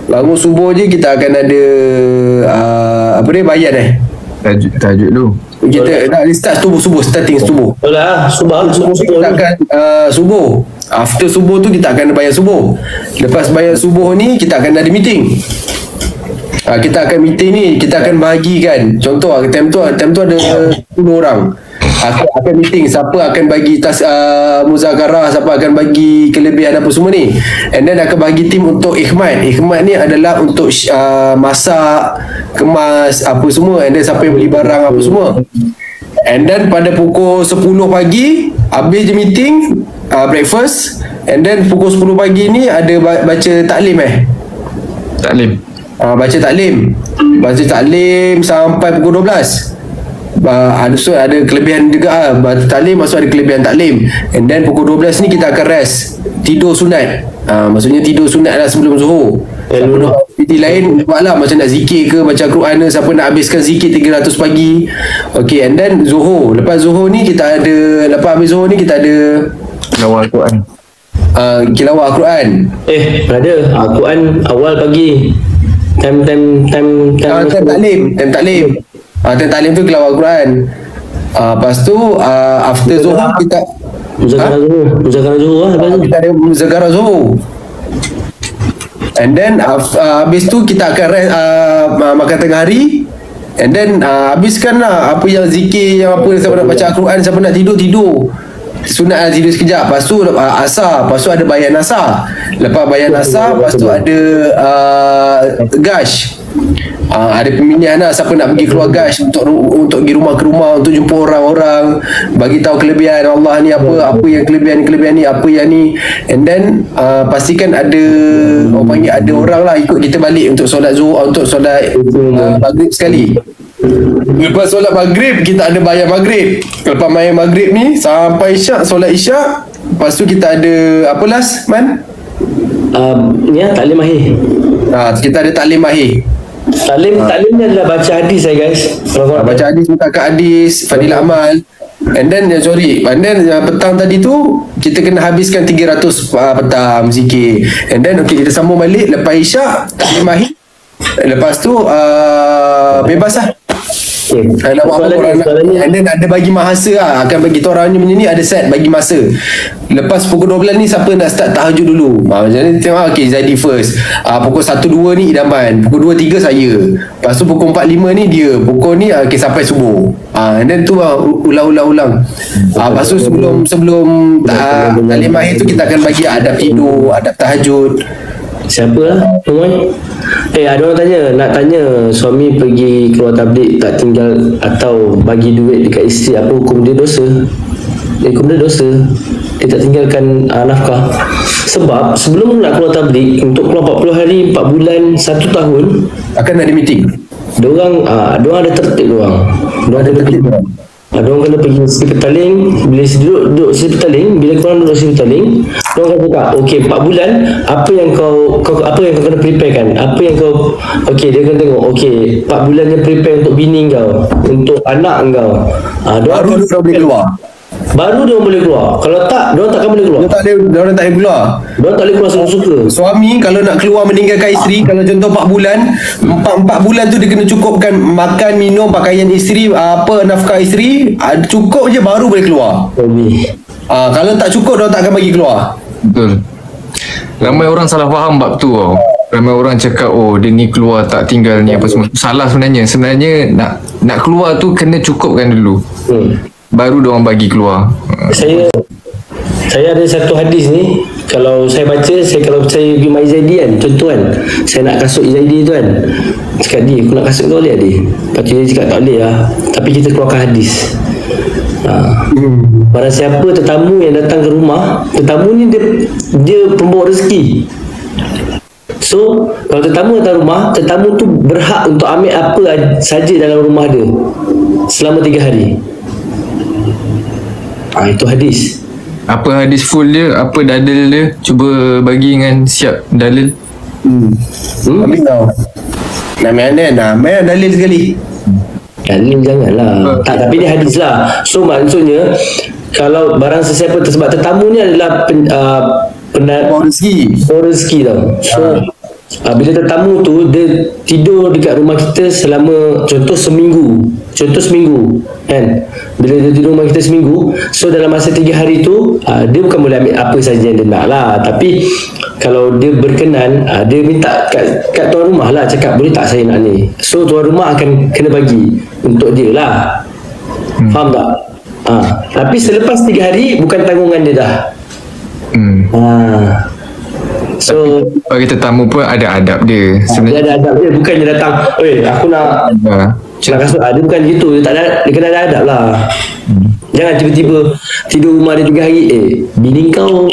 bangun subuh je kita akan ada bayan Tahajud dulu. Kita nak start starting subuh. Subuh kita akan subuh. After subuh tu kita akan ada bayan subuh. Lepas bayan subuh ni kita akan ada meeting. Kita akan meeting ni, kita akan bahagikan. Contoh time tu ada 10 orang. Akan meeting siapa akan bagi muzakarah, siapa akan bagi kelebihan apa semua ni. And then akan bagi tim untuk ikhmat. Ikhmat ni adalah untuk masak, kemas apa semua. And then siapa yang beli barang apa semua. And then pada pukul 10 pagi habis je meeting, breakfast. And then pukul 10 pagi ni ada baca taklim baca taklim sampai pukul 12. Ada kelebihan juga baca taklim, maksud ada kelebihan taklim. And then pukul 12 ni kita akan rest. tidur sunat. Maksudnya tidur sunat lah sebelum Zuhur. Siapa nak aktiviti lain buatlah, macam nak zikir ke, baca Quran ke, siapa nak habiskan zikir 300 pagi. Okay, and then Zuhur. Lepas Zuhur ni kita ada, lepas habis Zuhur ni kita ada Lawal Quran. Tilawah Quran. Ada Al-Quran awal pagi. Time taklim. Time taklim tu tilawah Quran. Lepas tu after Zuhur kita Muzakarah Zuhur lepas tu kita ada Muzakarah Zuhur. And then habis tu kita akan rest, makan tengah hari. And then habiskan lah apa yang zikir, yang apa, siapa nak baca Al-Quran, siapa nak tidur sunat lah, tidur sekejap. Lepas tu asar, lepas tu ada bayan asar. Lepas bayan asar, lepas tu ada gash. Ada pemilihan lah siapa nak pergi keluar gash untuk pergi rumah ke rumah, untuk jumpa orang-orang, bagi tahu kelebihan Allah ni apa yang kelebihan ni, apa yang ni. And then pastikan ada orang panggil, ada orang lah ikut kita balik untuk solat Zuhur, untuk solat maghrib sekali. Lepas solat maghrib kita ada bayar maghrib. Lepas bayar maghrib ni sampai isyak, solat isyak. Lepas tu kita ada apa last Man? Ni taklim akhir. Kita ada taklim akhir. Taklim ni adalah baca hadis guys. Baca hadis, mutakat hadis, fadilah amal. And then petang tadi tu kita kena habiskan 300 petang zikir. And then kita sambung balik lepas isyak, taklim akhir. Lepas tu bebas lah. Nak buat apa orang nak. And then ada bagi masa lah, akan bagi orang ni ada set bagi masa. Lepas pukul 12 ni siapa nak start tahajud dulu, macam ni tengok. Okay, Zaidi first. Pukul 1-2 ni idaman, pukul 2-3 saya. Lepas tu pukul 4-5 ni dia. Pukul ni okay, sampai subuh. And then tu ulang. Lepas tu sebelum taklim akhir tu kita akan bagi adab tidur, adab tahajud. Siapa lah ada orang nak tanya suami pergi keluar tabligh tak tinggal atau bagi duit dekat isteri, apa hukum dia? Hukum dia dosa. Dia tak tinggalkan nafkah. Sebab sebelum nak keluar tabligh, untuk keluar 40 hari, 4 bulan, 1 tahun akan ada meeting. Diorang ada tertib. Diorang ada tertib. Diorang kena pergi sisi petaling. Bila duduk sisi petaling, bila korang duduk sisi petaling, diorang akan cakap, okay, 4 bulan apa yang kau kena preparekan, apa yang kau, okay, dia akan tengok, okay, 4 bulan yang prepare untuk bini kau, untuk anak kau. Baru dia boleh keluar. Baru dia boleh keluar. Kalau tak, diorang takkan boleh keluar. Diorang tak boleh keluar. Diorang tak boleh keluar suka-suka. Suami kalau nak keluar meninggalkan isteri, kalau contoh 4 bulan, 4 bulan tu dia kena cukupkan makan, minum, pakaian isteri, nafkah isteri, cukup je baru boleh keluar. Kalau tak cukup, diorang tak akan bagi keluar. Betul. Ramai orang salah faham bab tu tau. Ramai orang cakap, oh dia ni keluar tak tinggal ni apa semua. Salah sebenarnya. Sebenarnya nak keluar tu kena cukupkan dulu. Baru diorang bagi keluar. Saya ada satu hadis ni, kalau saya baca, kalau saya pergi mai Zaidi kan, contoh kan, saya nak kasut Zaidi tu kan, cakap dia, aku nak kasut kau boleh dia? Lepas tu dia cakap tak boleh lah, tapi kita keluarkan hadis. Barang siapa tetamu yang datang ke rumah, tetamu ni dia pembawa rezeki. So kalau tetamu datang rumah, tetamu tu berhak untuk ambil apa saja dalam rumah dia selama 3 hari. Itu hadis. Apa hadis full dia, apa dalil dia, cuba bagi dengan siap dalil. Ambil tau. Namanya dalil sekali. Dalil janganlah. Tapi dia hadis lah. So maksudnya, kalau barang sesiapa sebab tetamu ni adalah rezeki tau. So bila tetamu tu dia tidur dekat rumah kita selama contoh seminggu kan, bila dia tidur rumah kita seminggu, so dalam masa 3 hari tu dia bukan boleh ambil apa saja yang dia nak lah, tapi kalau dia berkenan, dia minta kat tuan rumah lah, cakap boleh tak saya nak ni, so tuan rumah akan kena bagi untuk dia lah. Faham tak? Tapi selepas 3 hari bukan tanggungan dia dah. So bagi tetamu pun ada adab dia. Sebenarnya dia ada adab dia, bukannya datang, aku nak kasut. Dia bukan gitu. Dia kena ada adab lah. Jangan tiba-tiba tidur rumah dia 3 hari, bini kau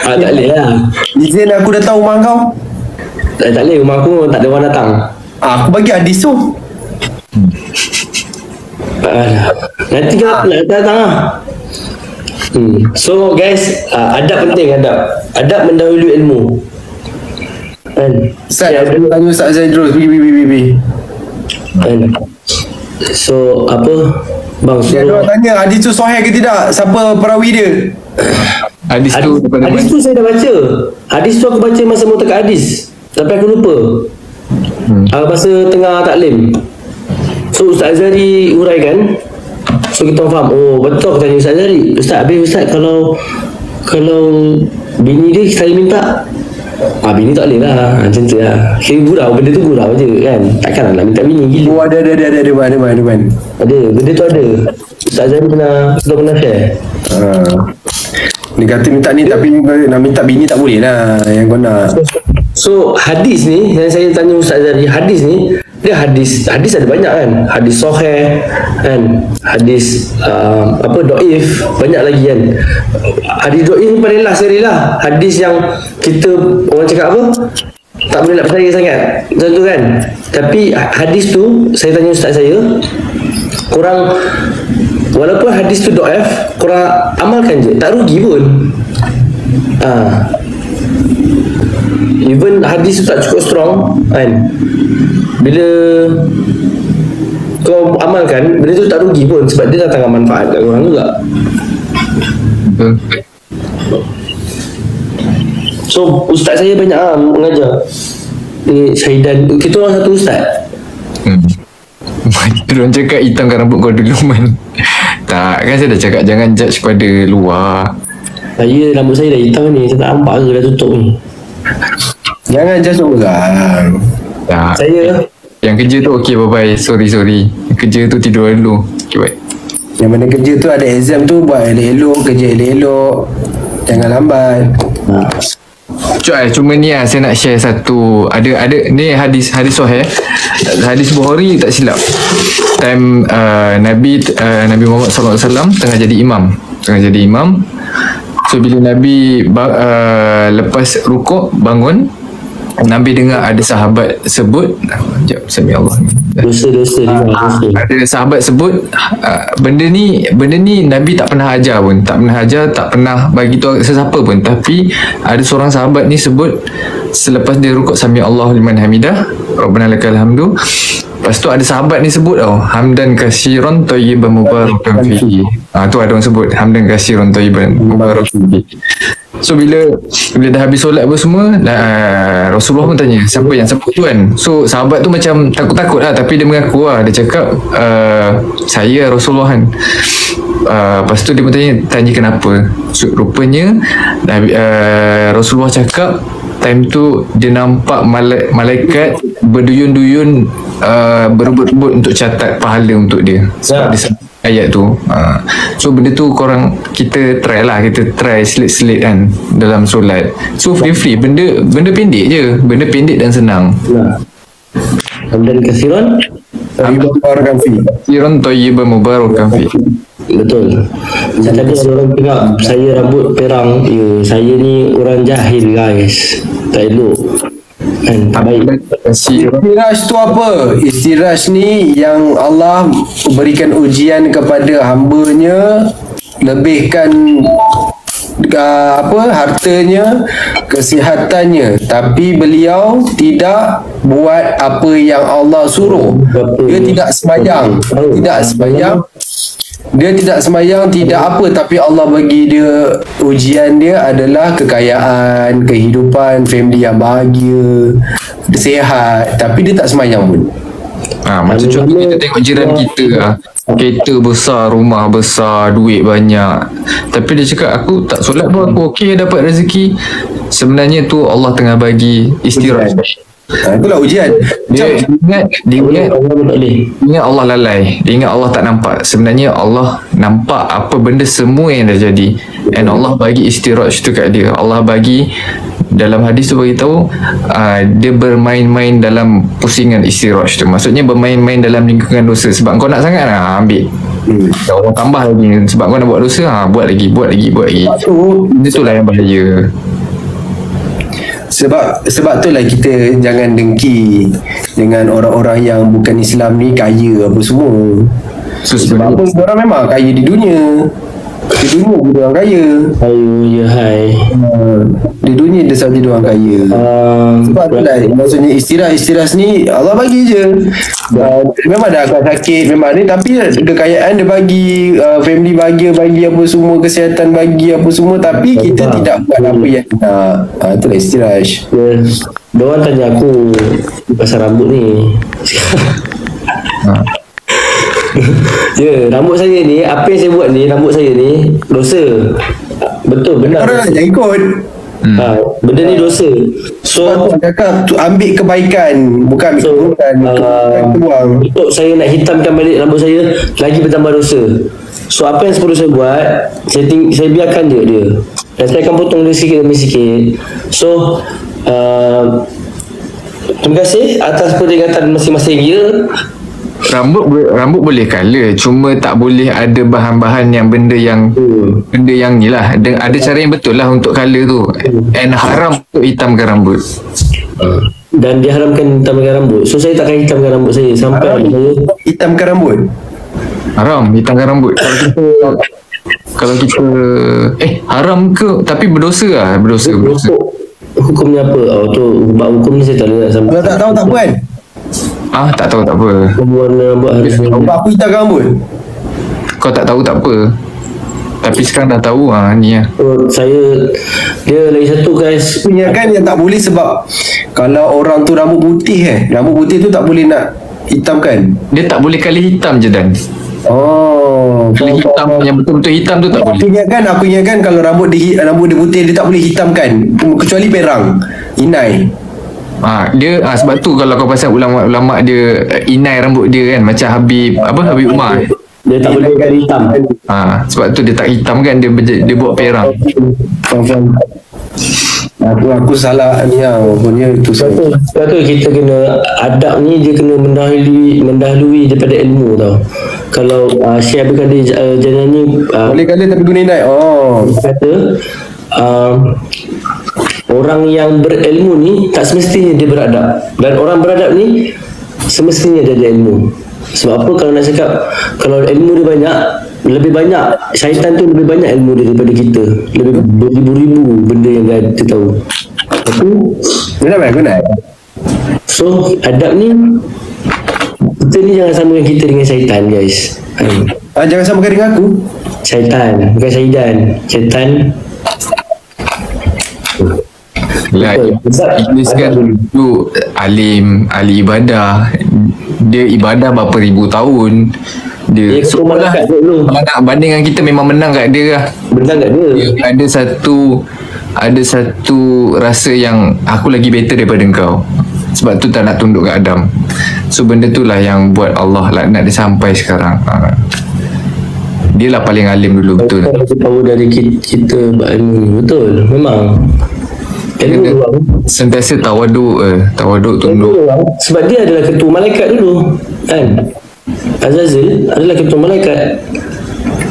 tak boleh lah. Izin aku datang rumah kau. Tak boleh, rumah aku tak ada orang datang. Aku bagi hadis tu. Nanti kenapa nak datang lah. So guys, adab penting, adab mendahului ilmu kan. Ustaz, aku tanya Ustaz Zaidrus. Pergi. Kan. So apa bang, Dia suruh orang tanya hadis tu sahih ke tidak? Siapa perawi dia? Hadis tu daripada hadis tu saya dah baca. Hadis tu aku baca masa mutakat hadis, tapi aku lupa. Masa tengah taklim. So Ustaz Azhari uraikan. So kita faham. Oh betul, aku tanya Ustaz Azhari. Ustaz, kalau bini dia saya minta, bini tak boleh lah, macam tu lah. Kira gurau, benda tu gurau je kan. Takkan nak minta bini gila. Oh ada man. Ada, benda tu ada. Ustaz Azhari pernah share. Dia kata minta ni, tapi nak minta bini tak boleh lah yang kau nak. So hadis ni yang saya tanya Ustaz Azhari, hadis ni dia hadis ada banyak kan, hadis sahih kan, hadis doif, banyak lagi kan. Hadis doif ni paling last sekali lah, hadis yang kita orang cakap apa, tak boleh nak percaya sangat macam tu kan. Tapi hadis tu saya tanya ustaz saya, korang walaupun hadis tu doif, korang amalkan je, tak rugi pun. Even hadis tu tak cukup strong kan, bila kau amalkan, benda tu tak rugi pun, sebab dia datang manfaat kat korang juga. So ustaz saya banyak mengajar ni Syahidan, kita orang satu ustaz. Diorang cakap hitamkan rambut kau dulu man. Tak, kan saya dah cakap jangan judge pada luar. Rambut saya dah hitam ni, saya tak nampak ke dah tutup ni. Jangan judge orang. Tak, Saya yang kerja tu okey, bye-bye, sorry. Yang kerja tu tidur dulu, okay, bye. Yang mana kerja tu ada exam tu, buat elok-elok, kerja elok-elok, jangan lambat. Cuma ni lah saya nak share satu, ada ni hadis sahih, hadis Bukhari tak silap. Time Nabi Muhammad SAW tengah jadi imam. So bila Nabi lepas rukuk bangun, Nabi dengar ada sahabat sebut, sami Allah, dosa ada sahabat sebut benda ni Nabi tak pernah ajar pun, tak pernah bagi tahu sesiapa pun, tapi ada seorang sahabat ni sebut selepas dia rukuk, sami Allah liman hamidah, rabbana lakal hamdu. Lepas tu ada sahabat ni sebut hamdan katsiran thayyiban mubarakan fihi. Tu ada orang sebut hamdan katsiran thayyiban mubarakan fihi. So bila dah habis solat apa semua, Rasulullah pun tanya siapa yang sebut tu kan. So sahabat tu macam takut-takut lah, tapi dia mengaku lah, dia cakap saya Rasulullah kan. Lepas tu dia pun tanya kenapa. So, rupanya Rasulullah cakap time tu dia nampak malaikat berduyun-duyun berebut-rebut untuk catat pahala untuk dia, sebab dia ayat tu. So benda tu kita try selit-selit kan dalam solat. So free benda pendek je, benda pendek dan senang. Hamdan katsiran Mubarakan fi. Katsiran thayyiban mubarakan fi. Betul. Macam tadi ada orang cakap saya rambut perang, saya ni orang jahil guys, tak elok kan, tak baik. Istiraj tu apa? Istiraj ni yang Allah berikan ujian kepada hamba-Nya, lebihkan hartanya, kesihatannya, tapi beliau tidak buat apa yang Allah suruh. Dia tidak sembahyang, tidak apa, tapi Allah bagi dia ujian, dia adalah kekayaan, kehidupan, family yang bahagia, sihat, tapi dia tak sembahyang pun. Macam contoh kita tengok jiran kita kereta besar, rumah besar, duit banyak, tapi dia cakap aku tak solat pun, aku okey dapat rezeki. Sebenarnya tu Allah tengah bagi istirahat. Itulah ujian. Dia ingat Allah lalai, dia ingat Allah tak nampak. Sebenarnya Allah nampak apa benda semua yang dah jadi, and Allah bagi istirahat tu kat dia. Allah bagi dalam hadis tu bagi tahu dia bermain-main dalam pusingan istirahat tu. Maksudnya bermain-main dalam lingkungan dosa. Sebab kau nak sangat ambil, orang tambah lagi. Sebab kau nak buat dosa, buat lagi. Itulah yang bahaya. Sebab itulah kita jangan dengki dengan orang-orang yang bukan Islam ni kaya apa semua. Sebab apa, orang memang kaya di dunia. Di dunia dia orang kaya. Ayo, ya hai. Di dunia dia selalu jadi orang kaya. Sebab tu lah, maksudnya istirahat ni Allah bagi je. Memang dah agak sakit, memang ni, tapi kekayaan dia bagi, family bahagia, bagi apa semua, kesihatan bagi apa semua, tapi kita tidak buat apa yang nak. Itulah istirahat. Diorang tanya aku pasal rambut ni. Ya, rambut saya ni, apa yang saya buat ni, rambut saya ni dosa. Betul, benar. Orang jangan ikut. Benda ni dosa. So aku cakap tu, ambil kebaikan, bukan ambil keburukan. Untuk saya nak hitamkan balik rambut saya, lagi bertambah dosa. So apa yang perlu saya buat, saya biarkan dia. Dan saya akan potong dia sikit demi sikit. So terima kasih atas peringatan masing-masing ya. Rambut boleh colour, cuma tak boleh ada bahan-bahan yang benda yang ni lah. Ada cara yang betul lah untuk colour tu. And haram untuk hitamkan rambut. Dan diharamkan hitamkan rambut. So saya takkan hitamkan rambut saya sampai hitamkan rambut. Haram hitamkan rambut. Kalau kita haram ke, tapi berdosa lah. Berdosa. Hukumnya apa? Tu hukum ni saya tak nak sampai. Kalau tak tahu tak apa kan? Tak tahu tak apa. Warna rambut harus aku hitamkan rambut. Kau tak tahu tak apa. Tapi sekarang dah tahu ni lah. Dia lagi satu guys. Punya kan yang tak boleh sebab kalau orang tu rambut putih rambut putih tu tak boleh nak hitamkan. Dia tak boleh kali hitam je Dan. Kali hitam yang betul-betul hitam tu tak boleh. Aku ingatkan kalau rambut dia putih dia tak boleh hitamkan kecuali perang, inai. Dia sebab tu kalau kau pasal ulama dia inai rambut dia kan, macam Habib Umar. Dia tak boleh kali hitam. Sebab tu dia tak hitam kan, dia buat perang. Aku salah ni punya tu. Sebab tu kita kena adab ni, dia kena mendahului daripada ilmu tau. Kalau Syekh Abdul Qadir Jailani boleh kali tapi guna inai. Kata orang yang berilmu ni tak semestinya dia beradab, dan orang beradab ni semestinya dia ada ilmu. Sebab apa? Kalau nak cakap, kalau ilmu dia banyak, lebih banyak syaitan tu, lebih banyak ilmu dia daripada kita, lebih beribu-ribu benda yang dia tahu. Aku guna. So adab ni, kita ni jangan samakan kita dengan syaitan guys. Jangan samakan dengan aku. Syaitan, bukan syaitan. Syaitan Iblis kan tu ahli ibadah. Dia ibadah berapa ribu tahun. Dia lah, kalau nak banding dengan kita, memang menang kat dia lah. Menang kat dia. Ada satu rasa yang aku lagi better daripada kau. Sebab tu tak nak tunduk kat Adam. So benda tu lah yang buat Allah laknat dia sampai sekarang. Dia lah paling alim dulu. Betul. Tahu dari kita berilmu. Betul. Memang sentiasa tawaduk tunduk. Sebab dia adalah ketua malaikat dulu kan. Azazil adalah ketua malaikat.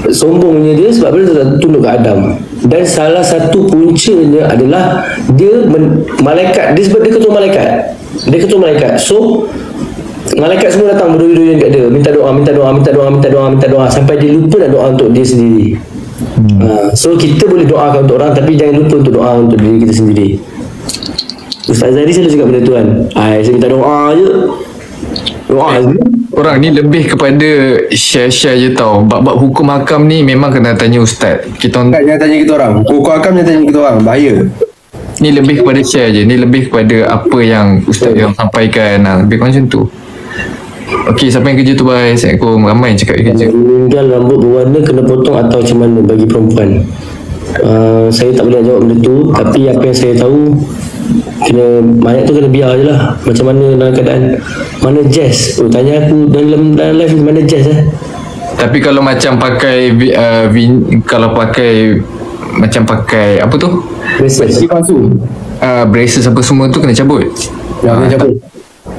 Sombongnya dia sebab dia tunduk ke Adam. Dan salah satu puncanya adalah malaikat. Dia sebab dia ketua malaikat. So malaikat semua datang berduyun-duyun kat dia, minta doa sampai dia lupa nak doa untuk dia sendiri. So kita boleh doakan untuk orang, tapi jangan lupa untuk doa untuk diri kita sendiri. Ustaz Zahri selalu cakap benda tu kan, saya minta doa je. Orang ni lebih kepada share-share je tau. Bab-bab hukum hakam ni memang kena tanya ustaz. Jangan tanya kita orang. Hukum hakam jangan tanya kita orang, bahaya. Ni lebih kepada share je. Ni lebih kepada apa yang ustaz yang sampaikan. Lebih macam tu. Okey, siapa yang kerja tu bye? Assalamualaikum. Ramai yang cakap kerja. Meninggal rambut berwarna kena potong atau macam mana bagi perempuan? Saya tak boleh jawab benda tu, tapi apa yang saya tahu, mayat tu kena biar je lah. Macam mana dalam keadaan, mana jazz? Tanya aku dalam live mana jazz Tapi kalau macam pakai kalau pakai macam pakai apa tu? Braces palsu. Braces apa semua tu kena cabut.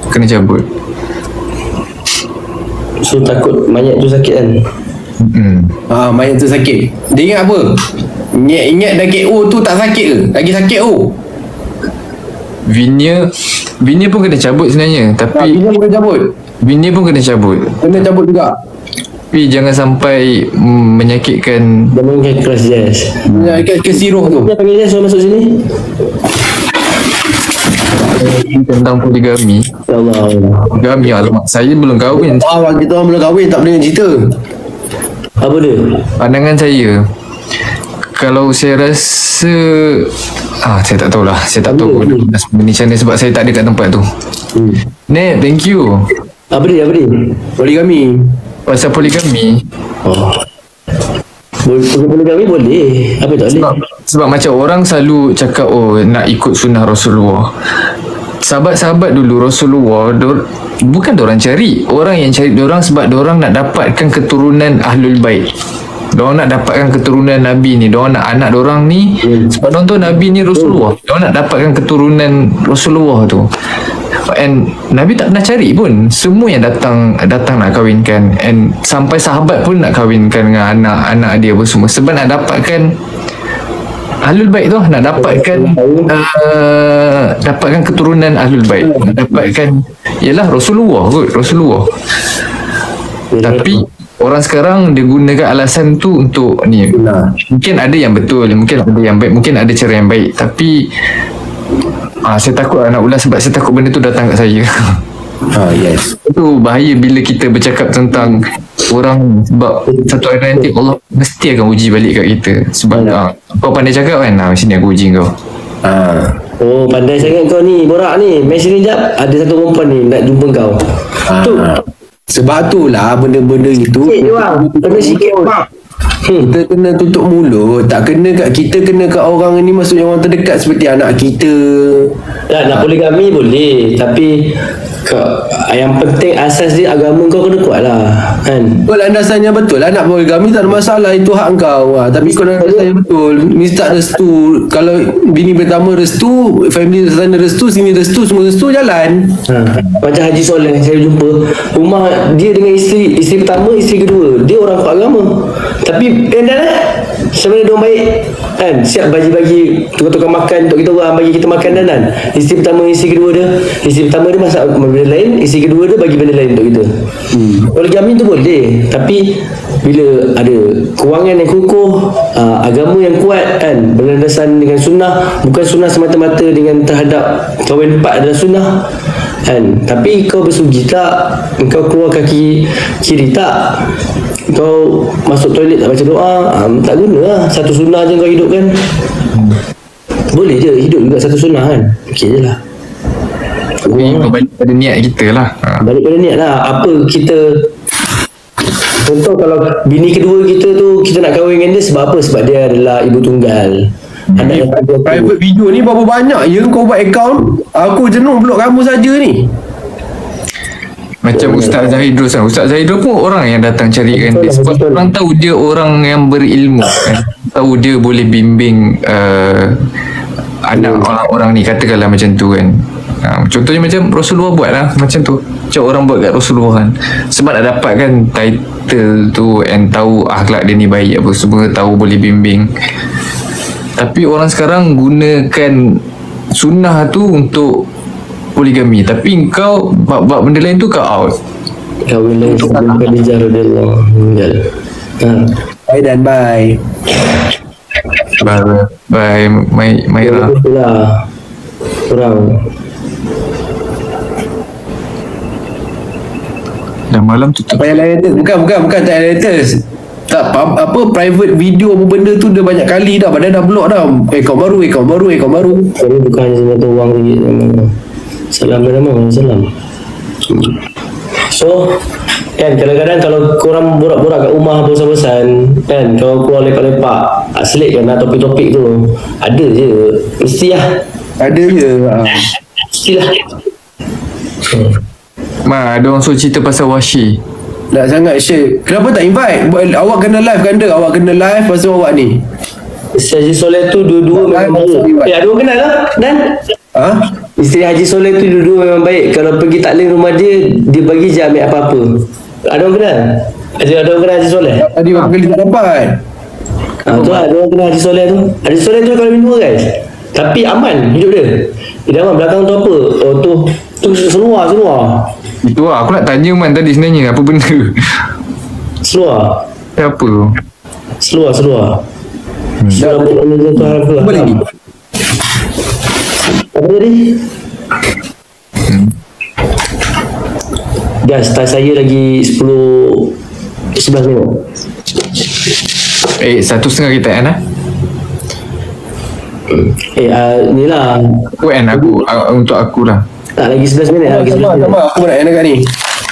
Kena cabut. So takut mayat tu sakit kan? Mayat tu sakit. Dia ingat apa? Ingat dah KO tu tak sakit ke? Lagi sakit Veneer pun kena cabut sebenarnya. Tapi veneer pun kena cabut. Veneer pun kena cabut. Kena cabut juga. Tapi jangan sampai menyakitkan. Dia main keras Jazz. Ke siruh tu. Dia panggil Jazz, suruh masuk sini. Tentang poligami. Ya Allah. Poligami, alamak, saya belum kahwin. Kita orang belum kahwin, tak boleh cerita. Apa dia? Pandangan saya, kalau saya rasa saya tak tahulah. Saya tak tahu ni channel sebab saya tak ada kat tempat tu. Nep, thank you. Apa dia? Poligami. Pasal poligami, Poligami boleh. Apa tak boleh? sebab macam orang selalu cakap nak ikut sunnah Rasulullah. Sahabat-sahabat dulu Rasulullah bukan diorang cari. Orang yang cari diorang sebab diorang nak dapatkan keturunan Ahlul Bait. Diorang nak dapatkan keturunan Nabi ni. Diorang nak anak diorang ni sebab diorang tahu Nabi ni Rasulullah. Diorang nak dapatkan keturunan Rasulullah tu. And Nabi tak pernah cari pun. Semua yang datang nak kahwinkan. And sampai sahabat pun nak kahwinkan dengan anak-anak dia pun semua. Sebab nak dapatkan Ahlul Bait tu, nak dapatkan keturunan Ahlul Bait, nak dapatkan ialah Rasulullah kot, Rasulullah. Tapi orang sekarang dia gunakan alasan tu untuk ni. Mungkin ada yang betul, mungkin ada yang baik, mungkin ada cara yang baik. Tapi saya takut nak ulas sebab saya takut benda tu datang kat saya. Yes. Itu bahaya bila kita bercakap tentang orang, sebab satu hari nanti Allah mesti akan uji balik kat kita. Sebab kau pandai cakap kan, sini aku uji kau. Oh, pandai sangat kau ni, borak ni. Mai sini jap, ada satu perempuan ni nak jumpa kau. Tu. Sebab tu lah benda-benda itu Sikit je bang, kena sikit bang. Kita kena tutup mulut. Tak kena kat kita, kena kat orang ni. Maksudnya orang terdekat seperti anak kita. Nak poligami boleh, tapi yang penting asas dia agama kau kena kuat lah kan. Kau landasannya betul lah. Nak poligami tak ada masalah, itu hak kau. Tapi kalau landasannya betul, minta restu. Kalau bini pertama restu, family sana restu, sini restu, semua restu, jalan. Macam Haji Soleh saya jumpa, rumah dia dengan isteri pertama, isteri kedua, dia orang kuat agama. Tapi sebenarnya dia orang baik kan, siap bagi-bagi tukar-tukar makan untuk kita orang, bagi kita makan dan isteri pertama, isteri kedua dia, isteri pertama dia masak benda lain, isteri kedua dia bagi benda lain untuk kita. Poligami tu boleh, tapi bila ada kewangan yang kukuh, agama yang kuat kan, berlandasan dengan sunnah, bukan sunnah semata-mata dengan terhadap kahwin 4 adalah sunnah kan. Tapi kau bersugi tak, kau keluar kaki kiri tak, kau masuk toilet tak baca doa, tak guna lah. Satu sunnah je kau hidupkan. Boleh je hidup juga satu sunnah kan. Okey je lah. Balik pada niat kita lah. Balik pada niat lah. Apa kita, contoh kalau bini kedua kita tu, kita nak kahwin dengan dia sebab apa? Sebab dia adalah ibu tunggal. Anak yang tak ada Private video ni berapa banyak ya kau buat account? Aku jenuh blok kamu saja ni. Macam Ustaz Zahidrus kan. Ustaz Zahidrus pun orang yang datang carikan dia. Sebab orang tahu dia orang yang berilmu kan. Tahu dia boleh bimbing anak orang-orang ni, katakanlah macam tu kan. Contohnya macam Rasulullah buat lah macam tu. Macam orang buat kat Rasulullah kan. Sebab nak dapatkan title tu and tahu akhlak dia ni baik apa semua, tahu boleh bimbing. Tapi orang sekarang gunakan sunnah tu untuk poligami. Tapi kau buat benda lain tu kau out. kahwin lain sebelum Khadijah radhiyallahu meninggal. Bye dan bye. Bye Maira. Itulah kurang. Dah malam tutup. Apa yang lain tu? Bukan tak ada latest. Tak apa private video apa benda tu dia banyak kali dah, padahal dah block dah. Akaun baru. Ini bukan hanya satu wang lagi. Salam nama salam. So kan kadang-kadang kalau korang borak-borak kat rumah bosan-bosan kan, kalau keluar lepak-lepak selit kan topik-topik tu ada je, mesti lah Ada je. mestilah. Ada orang suruh cerita pasal Washi. Nak sangat share. Kenapa tak invite? Awak kena live kan dia? Awak kena live pasal awak ni. Isteri Haji Soleh tu dua-dua memang baik. Ada orang kenal lah Dan isteri Haji Soleh tu dua-dua memang baik. Kalau pergi taklim rumah dia, dia bagi je ambil apa-apa. Ada orang kenal? Ada orang kenal Haji Soleh? Tadi berapa kali tak dapat? Tu lah, ada orang kenal Haji Soleh tu. Haji Soleh tu kalau dua guys, tapi aman hidup dia. Dia aman. Belakang tu apa? Oh tu seluar. Itu lah aku nak tanya Man tadi sebenarnya apa benda. Seluar. Siapa tu? Seluar. Seluar Apa lagi? Apa tadi? Gas, tas saya lagi 11 minit. 1.5 kita kan Ni lah. Aku aku untuk aku lah. Tak, lagi 11 minit. Lagi 11 minit. Sama, aku nak end dekat ni.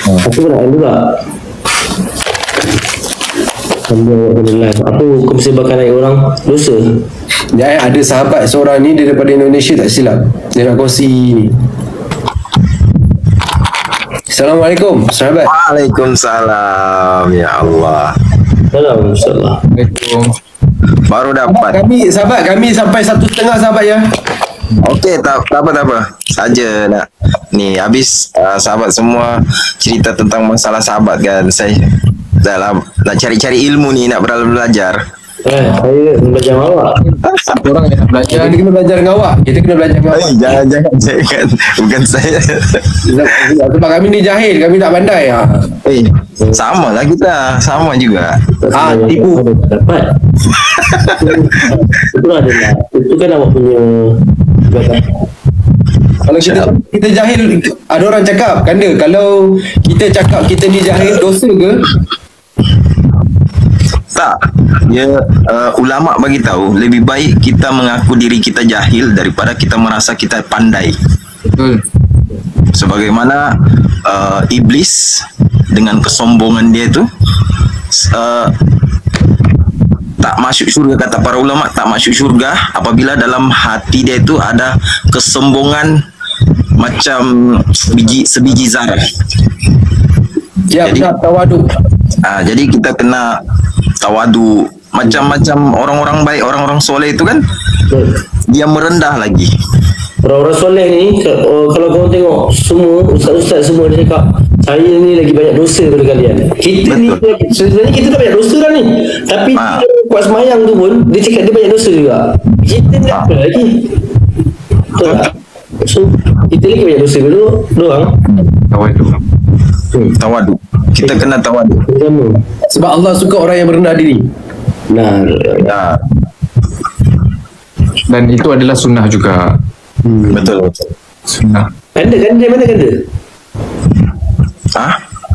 Aku pun nak end juga. Alhamdulillah. Apa hukum sebarkan naik orang dosa? Ya, ada sahabat seorang ni, dia daripada Indonesia tak silap. Dia nak kongsi ni. Assalamualaikum sahabat. Waalaikumsalam. Ya Allah. Assalamualaikum. Baru dapat. Kami sampai 1.5 sahabat ya. Okey, tak apa. Saja nak ni habis sahabat semua cerita tentang masalah sahabat kan. Saya dalam nak cari-cari ilmu ni, nak belajar. Saya belajar awak. Orang yang nak belajar Kita kena belajar dengan awak. Jangan. Bukan saya. Sebab kami ni jahil, kami tak pandai. Sama lah kita. Sama juga. Tipu. Dapat. Itu adalah. Itu kan awak punya. Kalau kita jahil, ada orang cakap kanda, kalau kita cakap kita ni jahil, dosa ke? Tak. Ulama bagi tahu lebih baik kita mengaku diri kita jahil daripada kita merasa kita pandai. betul. Sebagaimana iblis dengan kesombongan dia itu tak masuk syurga, kata para ulama, tak masuk syurga apabila dalam hati dia itu ada kesombongan macam sebiji zarah. Ya, Jadi- benar, tawadu. Jadi kita kena tawadu. Macam-macam orang-orang baik, orang-orang soleh itu kan dia merendah lagi. Orang-orang soleh ni, kalau korang tengok semua ustaz-ustaz semua dia cakap, saya ni lagi banyak dosa daripada kalian. Kita ni sebenarnya kita tak banyak dosa dah ni, tapi dia kuat semayang tu pun dia cakap dia banyak dosa juga. Kita ni apa lagi? Betul tak? So kita lagi banyak dosa dulu doang. Tawadu. Tawadu. Kita kena tawadu. Sama. Sebab Allah suka orang yang merendah diri. Nah, Ya, Dan itu adalah sunnah juga. betul. Sunnah. Kanda dari mana kanda?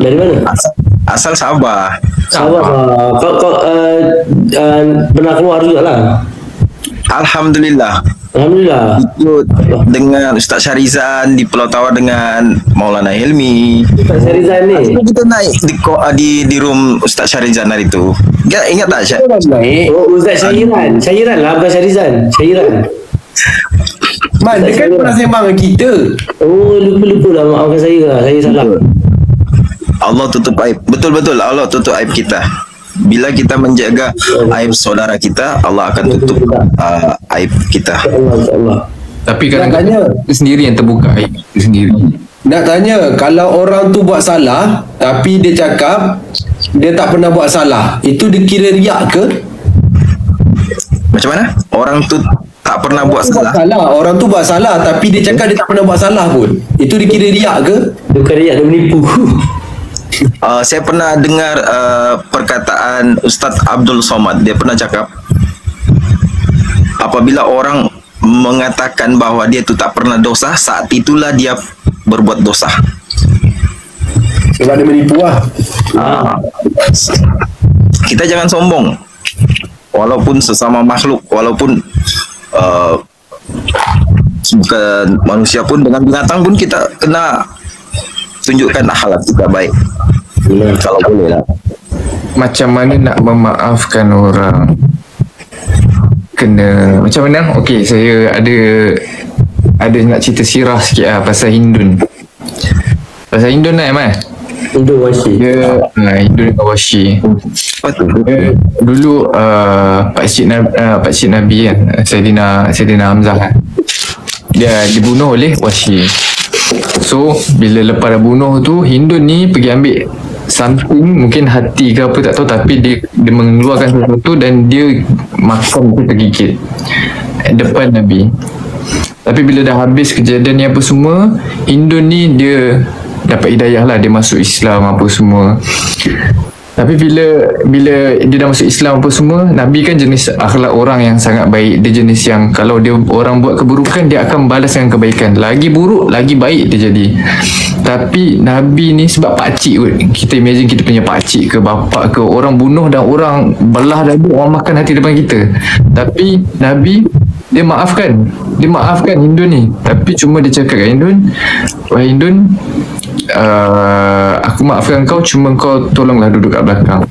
Dari mana? Asal Sabah. Sabah. Kau pernah keluar juga lah. Alhamdulillah. Alhamdulillah. Ikut dengan Ustaz Syarizan di Pulau Tawar dengan Maulana Hilmi. Ustaz Syarizan ni. Kita naik di room Ustaz Syarizan hari itu. Ingat tak Syah? Naik. Oh, Ustaz Syairan. Syairan lah, bukan Syarizan. Syairan. Man, dia kan pernah sembang dengan kita. Oh, lupa lah. Maafkan saya lah. Saya salah. Allah tutup aib. Betul-betul Allah tutup aib kita. Bila kita menjaga aib saudara kita, Allah akan tutup aib kita. Allah. Tapi Nak kadang-kadang tanya. kita sendiri yang terbuka aib kita sendiri. Nak tanya, kalau orang tu buat salah, tapi dia cakap dia tak pernah buat salah, itu dikira riak ke? Macam mana? Orang tu tak pernah buat salah. Orang tu buat salah, tapi dia cakap dia tak pernah buat salah pun. Itu dikira riak ke? Bukan riak, dia menipu. Saya pernah dengar perkataan Ustaz Abdul Somad. Dia pernah cakap, apabila orang mengatakan bahawa dia itu tak pernah dosa, saat itulah dia berbuat dosa. Sebab dia menipu lah. Kita jangan sombong. Walaupun sesama makhluk, walaupun bukan manusia pun, dengan binatang pun kita kena tunjukkan akhlak kita baik. Kalau boleh lah. Macam mana nak memaafkan orang? Kena macam mana? Okey, saya ada nak cerita sirah sikit lah pasal Hindun. Pasal Hindun lah Iman. Untuk wasi. Dia Hindun dengan Washi. Dulu Pakcik Nabi kan, Sayyidina Hamzah kan, dia dibunuh oleh Washi. So bila lepas dah bunuh tu, Hindun ni pergi ambil something, mungkin hati ke apa tak tahu, tapi dia mengeluarkan sesuatu dan dia makan, dia tergigit depan Nabi. Tapi bila dah habis kejadian ni apa semua, Hindun ni dia dapat hidayah lah, dia masuk Islam apa semua. Tapi bila dia dah masuk Islam apa semua, Nabi kan jenis akhlak orang yang sangat baik. Dia jenis yang kalau dia orang buat keburukan, dia akan balas dengan kebaikan. Lagi buruk, lagi baik dia jadi. Tapi Nabi ni sebab pakcik kot. Kita imagine kita punya pakcik ke bapak ke, orang bunuh dan orang belah dadu, orang makan hati depan kita. Tapi Nabi dia maafkan Hindun ni. Tapi cuma dia cakap kat Hindun, wahai Hindun, aku maafkan kau, cuma kau tolonglah duduk kat belakang.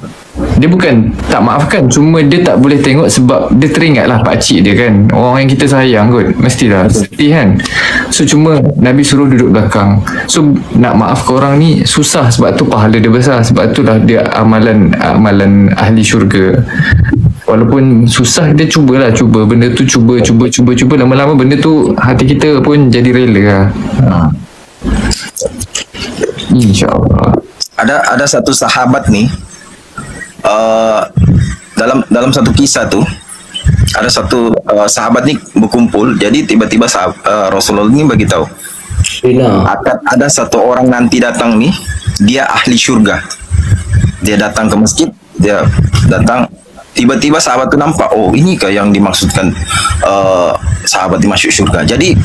Dia bukan tak maafkan, cuma dia tak boleh tengok sebab dia teringat lah pakcik dia kan, orang yang kita sayang kot, mestilah sedih kan. So cuma Nabi suruh duduk belakang. So nak maafkan orang ni susah, sebab tu pahala dia besar. Sebab tu lah dia amalan ahli syurga. Walaupun susah, dia cuba benda tu, cuba lama-lama benda tu hati kita pun jadi rela lah. InsyaAllah. Ada satu sahabat ni, dalam satu kisah tu, ada satu sahabat ni berkumpul. Jadi tiba-tiba Rasulullah ni bagi tahu akan ada satu orang nanti datang ni, dia ahli syurga. Dia datang ke masjid, dia datang, tiba-tiba sahabat tu nampak, oh ini kah yang dimaksudkan sahabat ni masuk syurga. Jadi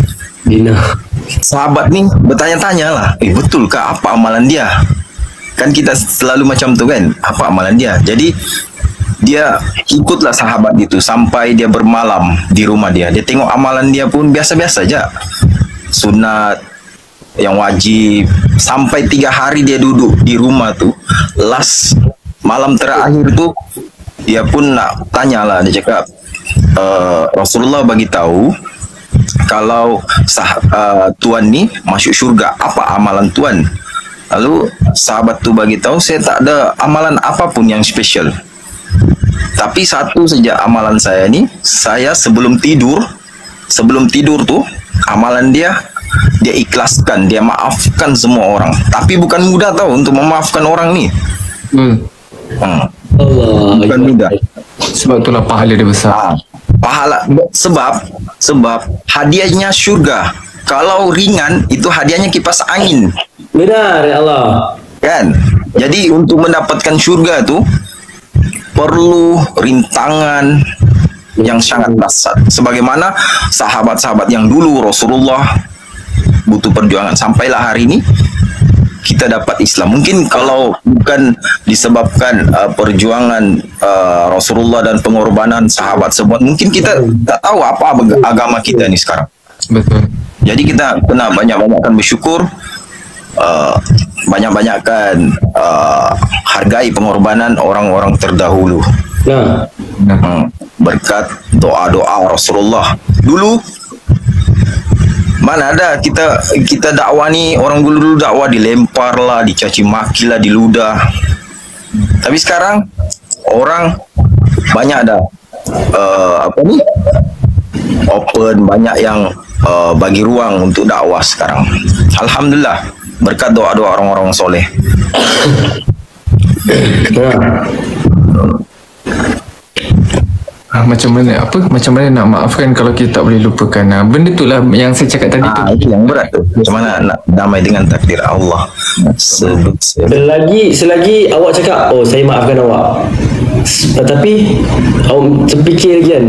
sahabat ni bertanya-tanya lah, betulkah apa amalan dia? Kan kita selalu macam tu kan, apa amalan dia? Jadi dia ikutlah sahabat itu sampai dia bermalam di rumah dia. Dia tengok amalan dia pun biasa-biasa aja, sunat yang wajib. Sampai 3 hari dia duduk di rumah tu. Last malam terakhir tu dia pun nak tanya lah. Dia cakap, Rasulullah bagi tahu kalau tuan ni masuk syurga, apa amalan tuan? Lalu sahabat tu bagi tahu, saya tak ada amalan apapun yang spesial. Tapi satu saja amalan saya ni, saya sebelum tidur tu, amalan dia ikhlaskan, dia maafkan semua orang. Tapi bukan mudah tahu untuk memaafkan orang ni. Allah, bukan mudah. Sebab itulah pahala dia besar. Pahala sebab hadiahnya syurga. Kalau ringan itu hadiahnya kipas angin. Benar ya Allah. Kan? Jadi untuk mendapatkan syurga tu perlu rintangan yang sangat dahsyat. Sebagaimana sahabat-sahabat yang dulu Rasulullah butuh perjuangan, sampailah hari ini kita dapat Islam. Mungkin kalau bukan disebabkan perjuangan Rasulullah dan pengorbanan sahabat sebut, mungkin kita tak tahu apa agama kita ni sekarang. Betul. Jadi kita kena banyak-banyakkan bersyukur, banyak-banyakkan hargai pengorbanan orang-orang terdahulu. Berkat doa-doa Rasulullah. Dulu mana ada kita dakwah ni, orang dulu dakwah dilempar lah, dicaci maki lah, diludah. Tapi sekarang orang banyak dah open, banyak yang bagi ruang untuk dakwah sekarang. Alhamdulillah, berkat doa-doa orang-orang soleh. Macam mana nak maafkan kalau kita tak boleh lupakan? Benda tu lah yang saya cakap tadi tu. Itu yang berat tu. Macam mana nak damai dengan takdir Allah? Selagi awak cakap, oh saya maafkan awak, tapi awak terfikir lagi kan,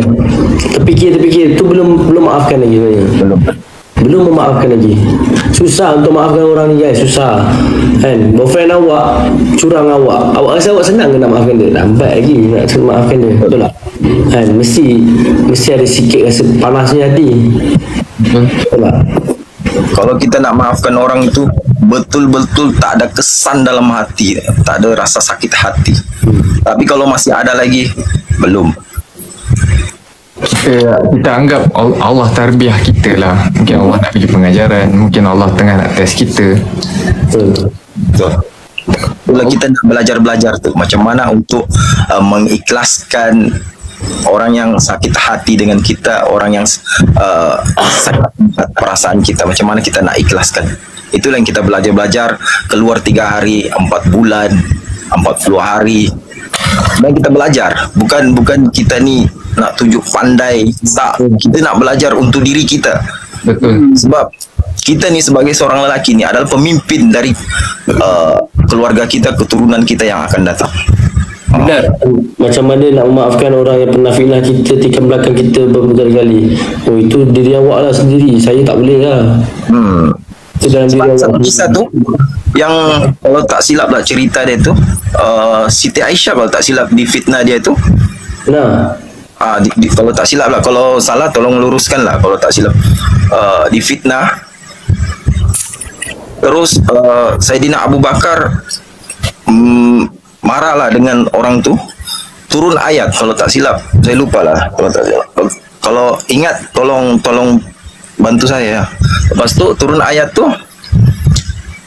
terfikir tu belum maafkan lagi sebenarnya. Belum memaafkan lagi. Susah untuk maafkan orang ni guys, susah kan. Boyfriend awak curang awak rasa awak senang ke nak maafkan dia? Lambat lagi nak maafkan dia, betul tak kan? Mesti ada sikit rasa panasnya hati, betul tak? Kalau kita nak maafkan orang itu betul-betul tak ada kesan dalam hati, tak ada rasa sakit hati. Tapi kalau masih ada lagi, belum. Kita anggap Allah tarbiyah kita lah. Mungkin Allah nak bagi pengajaran, mungkin Allah tengah nak test kita. Betul. Itulah kita nak belajar tu macam mana untuk mengikhlaskan orang yang sakit hati dengan kita, orang yang sakit perasaan kita, macam mana kita nak ikhlaskan. Itulah yang kita belajar keluar 3 hari, 4 bulan, 40 hari. Dan kita belajar, bukan kita ni nak tunjuk pandai, tak. Kita nak belajar untuk diri kita. Betul. Sebab kita ni sebagai seorang lelaki ni adalah pemimpin dari keluarga kita, keturunan kita yang akan datang. Benar. Macam mana nak memaafkan orang yang pernah fitnah kita, tikam belakang kita berkali-kali. Oh, itu diri awak lah sendiri. Saya tak boleh lah. Itu dalam diri awak. Satu kisah tu yang kalau tak silap lah cerita dia tu, Siti Aisyah kalau tak silap difitnah dia tu. Benar. Kalau tak silap lah, kalau salah tolong luruskan lah. Kalau tak silap difitnah, terus Saidina Abu Bakar marahlah dengan orang tu, turun ayat kalau tak silap, saya lupa lah kalau tak silap. Kalau ingat tolong bantu saya. Lepas tu turun ayat tu,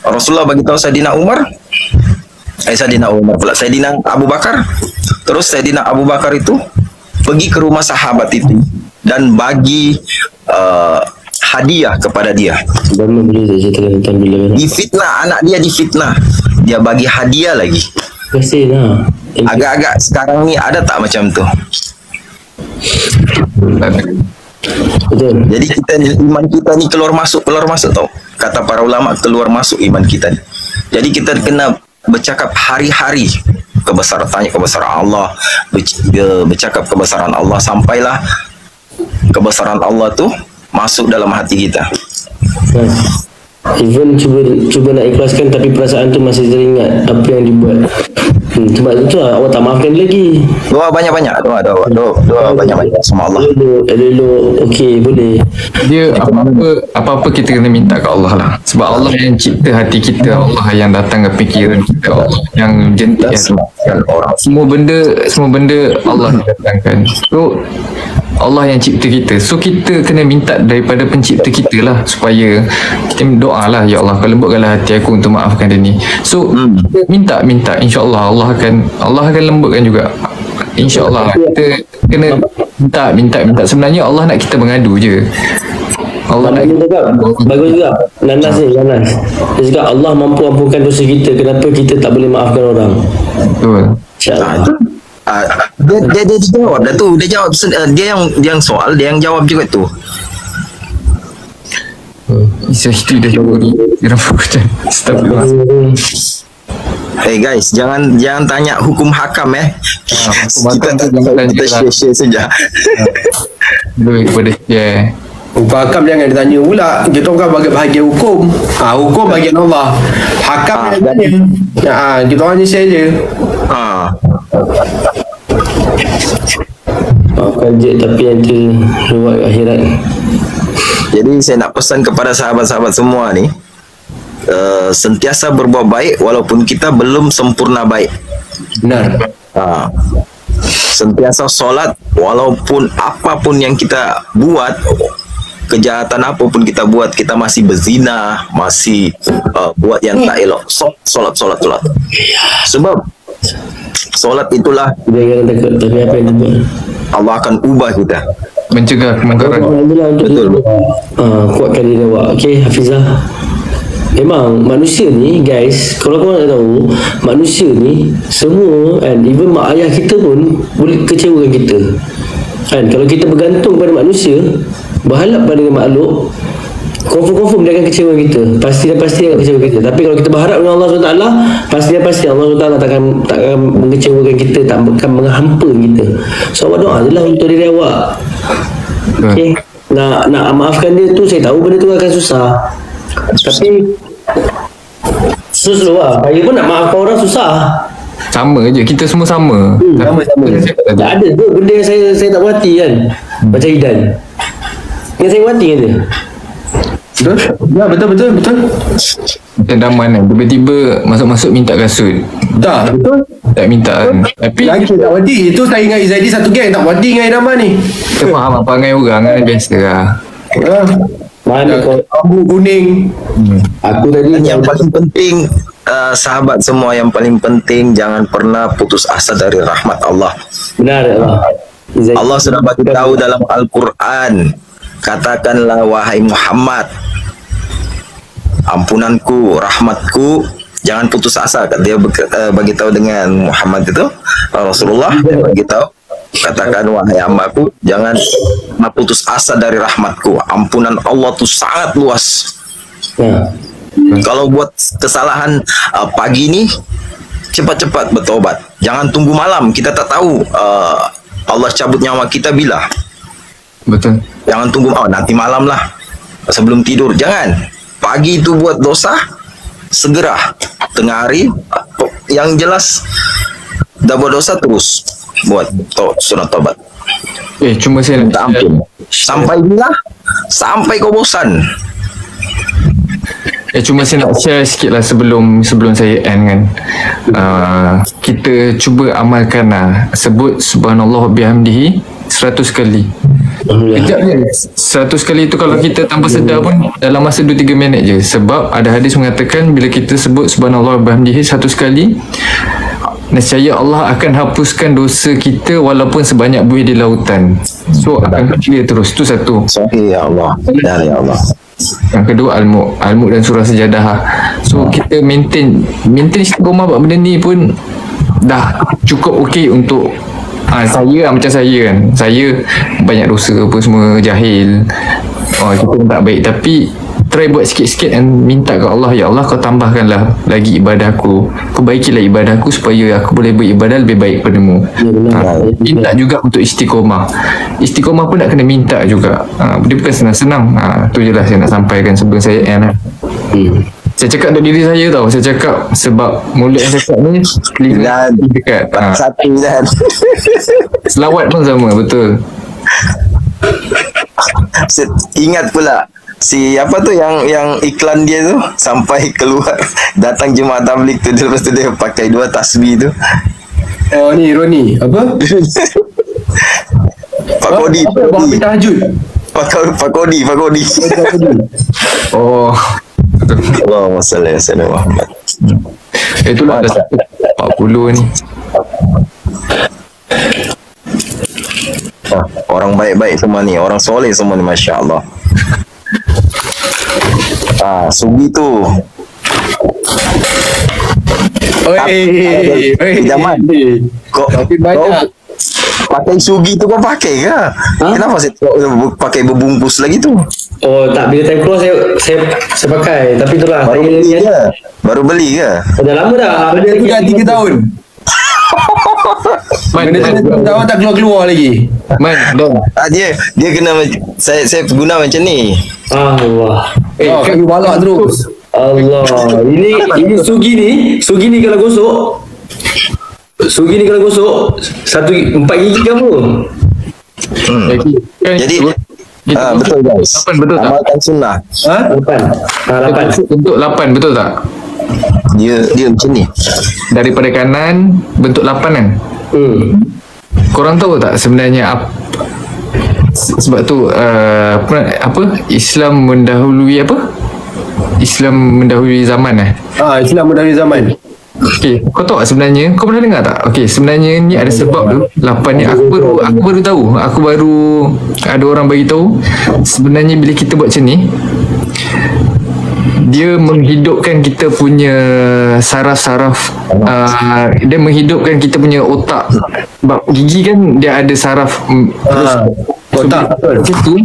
Rasulullah bagi tahu Saidina Abu Bakar. Terus Saidina Abu Bakar itu pergi ke rumah sahabat itu dan bagi hadiah kepada dia. Difitnah, anak dia difitnah, dia bagi hadiah lagi. Agak-agak sekarang ni ada tak macam tu? Betul. Jadi kita ni, iman kita ni keluar masuk tau. Kata para ulama, keluar masuk iman kita ni. Jadi kita kena bercakap hari-hari tanya kebesaran Allah, bercakap kebesaran Allah sampailah kebesaran Allah tu masuk dalam hati kita. Even cuba nak ikhlaskan tapi perasaan tu masih teringat apa yang dibuat. Sebab itu lah awak tak maafkan dia lagi. Doa banyak-banyak, doa banyak-banyak sama Allah. Elok, okey, boleh. Dia apa-apa kita kena minta ke Allah lah. Sebab Allah yang cipta hati kita, Allah yang datang ke fikiran kita, Allah yang jentikkan orang. Semua benda Allah yang datangkan. So Allah yang cipta kita. So kita kena minta daripada pencipta kita lah, supaya kita doa lah, ya Allah, kau lembutkanlah hati aku untuk maafkan dia ni. So minta insya-Allah Allah akan lembutkan juga. InsyaAllah kita kena minta. Sebenarnya Allah nak kita mengadu je. Allah nak bagus juga. Nanas. Dia cakap Allah mampu ampunkan dosa kita, kenapa kita tak boleh maafkan orang? Betul. InsyaAllah. Dia jawab dah tu. Dia jawab, dia yang soal, dia yang jawab juga tu. Itu dah jawab ni. Astagfirullah. Hey guys, jangan tanya hukum hakam kita share saja. Lebih kepada share. Hukum hakam jangan ditanya pula. Kita orang bagi bahagian hukum. Hukum bahagian Allah. Hakam yang tanya. Kita orang je share je. Maafkan je tapi nanti ruwet akhirat. Jadi saya nak pesan kepada sahabat-sahabat semua ni, sentiasa berbuat baik walaupun kita belum sempurna baik. Benar. Sentiasa solat walaupun apapun yang kita buat, kejahatan apapun kita buat, kita masih berzina, masih buat yang tak elok. Solat. Sebab solat itulah Jangan takut, tapi apa yang dibuat Allah akan ubah kita, mencegah kemungkaran. Betul. Kuatkan diri awak. Okey, Hafizah. Memang manusia ni guys, kalau korang nak tahu, manusia ni semua kan, even mak ayah kita pun boleh kecewakan kita kan. Kalau kita bergantung pada manusia, berharap pada makhluk, confirm dia akan kecewa kita. Pasti dia akan kecewa kita. Tapi kalau kita berharap dengan Allah SWT, pasti Allah SWT takkan mengecewakan kita, tak akan menghampa kita. So awak doa je lah untuk diri awak. Okay. Nak maafkan dia tu, saya tahu benda tu akan susah, tapi susah lah. Saya pun nak maafkan orang susah. Sama je, kita semua sama. Sama. Tak ada tu benda yang saya tak puas hati kan. Macam Idan yang saya puas hati kan dia. Betul? Ya, betul. Macam Daman kan, tiba-tiba masuk minta kasut. Tak, betul. Tak minta kan. Tapi Lagi tak wadi. Itu saya ingat Izaidi satu geng tak wadi dengan Idaman ni. kita faham apa dengan orang kan, biasa lah. Mana kau Bambu kuning. aku tadi yang paling penting, sahabat semua, yang paling penting jangan pernah putus asa dari rahmat Allah. benar Allah. Allah sudah bagi tahu dalam Al-Quran, katakanlah wahai Muhammad, ampunanku, rahmatku, jangan putus asa. Dia bagi tahu dengan Muhammad itu, Rasulullah bagi tahu, katakan wahai hambaku, jangan putus asa dari rahmatku. Ampunan Allah tu sangat luas. Ha. Kalau buat kesalahan pagi ni, cepat-cepat bertobat. Jangan tunggu malam. Kita tak tahu Allah cabut nyawa kita bila. Betul. Jangan tunggu nanti malam lah, sebelum tidur. Jangan. Pagi itu buat dosa, segera. Tengah hari, yang jelas dah buat dosa, terus buat sunat tobat. Cuma saya Minta ampun. Sampai bila? Sampai kau bosan. Cuma saya nak share sikit lah sebelum saya end kan. Kita cuba amalkan lah. Sebut subhanallah bihamdihi 100 kali. Kejap je. 100 kali tu kalau kita tanpa sedar pun dalam masa 2-3 minit je. Sebab ada hadis mengatakan bila kita sebut subhanallah bihamdihi 100 kali, nescaya Allah akan hapuskan dosa kita walaupun sebanyak buih di lautan. So akan clear terus. Tu satu. Sahih ya Allah. Ya Allah. Yang kedua Al-Mulk dan surah Sajadah. So kita maintain istiqomah buat benda ni pun dah cukup okey untuk saya macam saya kan. Saya banyak dosa apa semua, jahil. Kita pun tak baik, tapi try buat sikit-sikit dan minta ke Allah, ya Allah kau tambahkanlah lagi ibadah aku, perbaikilah ibadah aku supaya aku boleh beribadah lebih baik padamu. Minta juga untuk istiqomah pun nak kena minta juga. Dia bukan senang-senang. Tu je lah saya nak sampaikan sebelum saya end lah. Saya cakap untuk diri saya tau. Saya cakap sebab mulut yang saya cakap ni dekat satu dan selawat pun sama. Betul. Ingat pula si apa tu yang iklan dia tu sampai keluar datang jemaah tabligh tu, lepas tu dia pakai 2 tasbih tu. Oh ni Roni apa? Pak Kodi. Buat tahajud. Pak Kodi. Oh, Allahumma salli ala Muhammad. itulah dah 40 ni. Orang baik-baik semua ni, orang soleh semua ni, Masya Allah. Sugi tu Jaman, kau pakai sugi tu kau pakai ke? Kenapa saya pakai berbungkus lagi tu? Oh tak, bila time keluar saya pakai. Tapi itulah Baru beli ke? dah lama dah. Ada Dah 3 tahun. Benda tahun tak keluar lagi. Dia kena saya guna macam ni. Allah. Kami balak terus. Allah. Ini sugi ni kalau gosok. Sugi ni kalau gosok 4 gigi kamu. Jadi betul guys. 8 betul tak? Amalkan sunnah. 8. Bentuk 8 betul tak? Dia macam ni. Daripada kanan bentuk 8 kan? Korang tahu tak sebenarnya sebab tu apa Islam mendahului Islam mendahului zaman Islam mendahului zaman. Okey, kau tahu tak sebenarnya, kau pernah dengar tak? Okey, sebenarnya ni ada sebab tu 8 ni. Aku baru tahu. Aku baru ada orang bagi tahu sebenarnya bila kita buat macam ni, dia menghidupkan kita punya saraf-saraf, dia menghidupkan kita punya otak. Sebab gigi kan dia ada saraf otak. Itu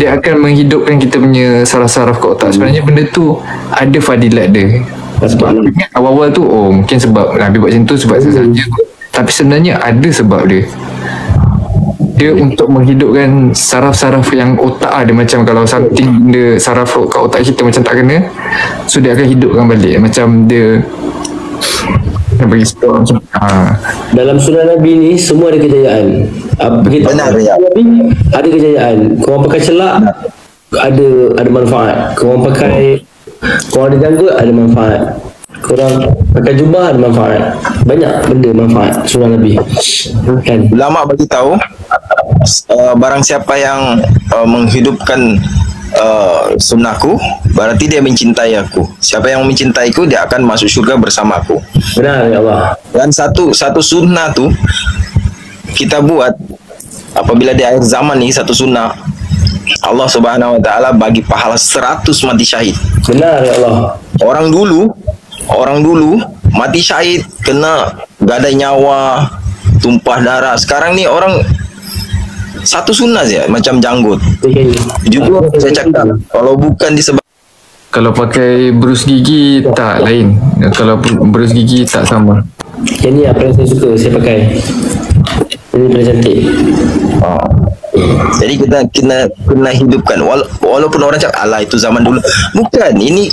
dia akan menghidupkan kita punya saraf-saraf ke otak. Sebenarnya benda tu ada fadilat dia. Sebab aku ingat awal-awal tu mungkin sebab Nabi buat macam tu sebab saja, tapi sebenarnya ada sebab dia. Dia untuk menghidupkan saraf-saraf yang otak dia, macam kalau something dia saraf kat otak kita macam tak kena, so dia akan hidupkan balik. Macam dia bagi sebab Dalam sunnah Nabi ni semua ada kejayaan. Benar ya. Nabi ada kejayaan. Korang pakai celak ada manfaat. Korang ada janggut ada manfaat. Korang pakai jubah ada manfaat. Banyak benda manfaat sunnah Nabi. Kan? Ulama bagi tahu barang siapa yang menghidupkan sunnahku, berarti dia mencintai aku. Siapa yang mencintaiku, dia akan masuk syurga bersama aku. Benar ya Allah. Dan satu sunnah tu kita buat apabila di akhir zaman ni, satu sunnah Allah Subhanahu wa taala bagi pahala 100 mati syahid. Benar ya Allah. Orang dulu mati syahid kena gadai nyawa, tumpah darah. Sekarang ni orang satu sunnah saja macam janggut. Jujur saya cakap, kalau bukan disebab Kalau pakai berus gigi tak lain. Kalau berus gigi tak sama. Yang ni apa yang saya suka, saya pakai. Ini paling cantik. Jadi kita kena hidupkan walaupun orang cakap alah itu zaman dulu. Bukan, ini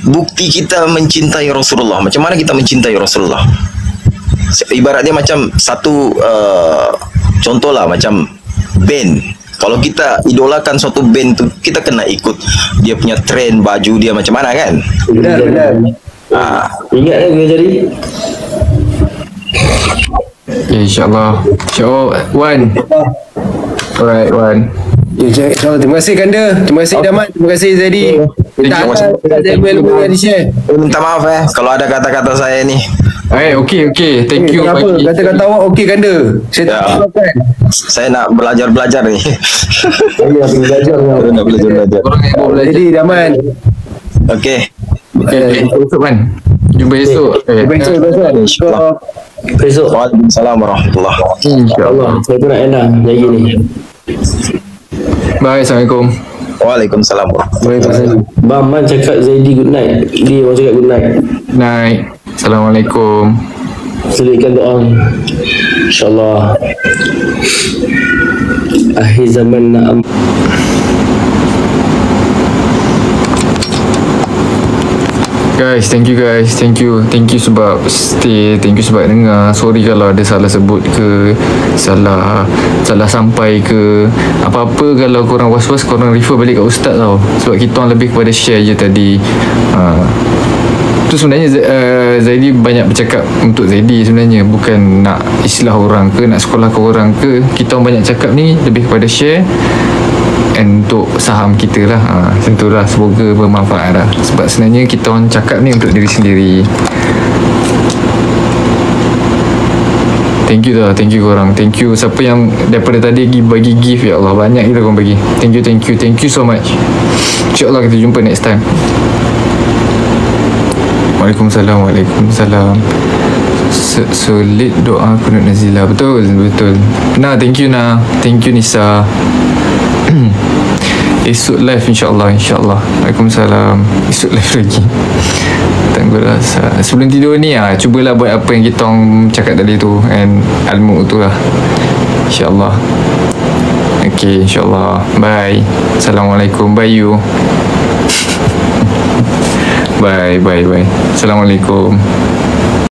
bukti kita mencintai Rasulullah. Macam mana kita mencintai Rasulullah? Ibarat dia macam satu contoh lah, macam band. Kalau kita idolakan suatu band tu, kita kena ikut dia punya trend baju dia macam mana kan? Benar. Ingat kan Guna Jari? InsyaAllah. Wan. Alright, Wan. InsyaAllah. Terima kasih Kanda. Terima kasih Damat. Terima kasih Zaidi. Tak ada ilmu yang di-share. Minta maaf kalau ada kata-kata saya ni. Okay. Thank you. Tak apa. Kata-kata awak okey Kanda. Saya tak tahukan. Saya nak belajar ni. Ya, belajar. Nak belajar. Orang yang mau belajar. Jadi Damat. Okey. Esok kan. Jumpa esok. InsyaAllah. Besok. Waalaikumsalam warahmatullahi wabarakatuh. InsyaAllah. Saya pun nak enak lagi ni. Bye. Assalamualaikum. Waalaikumsalam warahmatullahi wabarakatuh. Bang Man cakap Zaidi good night. Dia orang cakap good night. Night. Assalamualaikum. Selitkan doa. InsyaAllah. Akhir zaman nak Guys, thank you sebab stay, thank you sebab dengar. Sorry kalau ada salah sebut ke, salah sampai ke apa-apa. Kalau korang was-was, korang refer balik kat ustaz tau, sebab kita orang lebih kepada share je tadi. Tu sebenarnya Zaidi banyak bercakap untuk Zaidi sebenarnya, bukan nak islah orang ke, nak sekolah ke orang ke. Kita orang banyak cakap ni lebih kepada share and untuk saham kita lah. Macam tu lah, semoga bermanfaat lah. Sebab sebenarnya kita orang cakap ni untuk diri sendiri. Thank you korang. Thank you siapa yang daripada tadi bagi gift, ya Allah, banyak kita korang bagi. Thank you so much. InsyaAllah kita jumpa next time. Waalaikumsalam. Solid doa kunut Nazila. Betul. Nah, thank you Nisa. Esok live insyaAllah. Waalaikumsalam. Esok live lagi. Tunggu rasa. Sebelum tidur ni cubalah buat apa yang kita orang cakap tadi tu, and ilmu tu lah. InsyaAllah. Okay, insyaAllah. Bye. Assalamualaikum. Bye you. Bye. Assalamualaikum.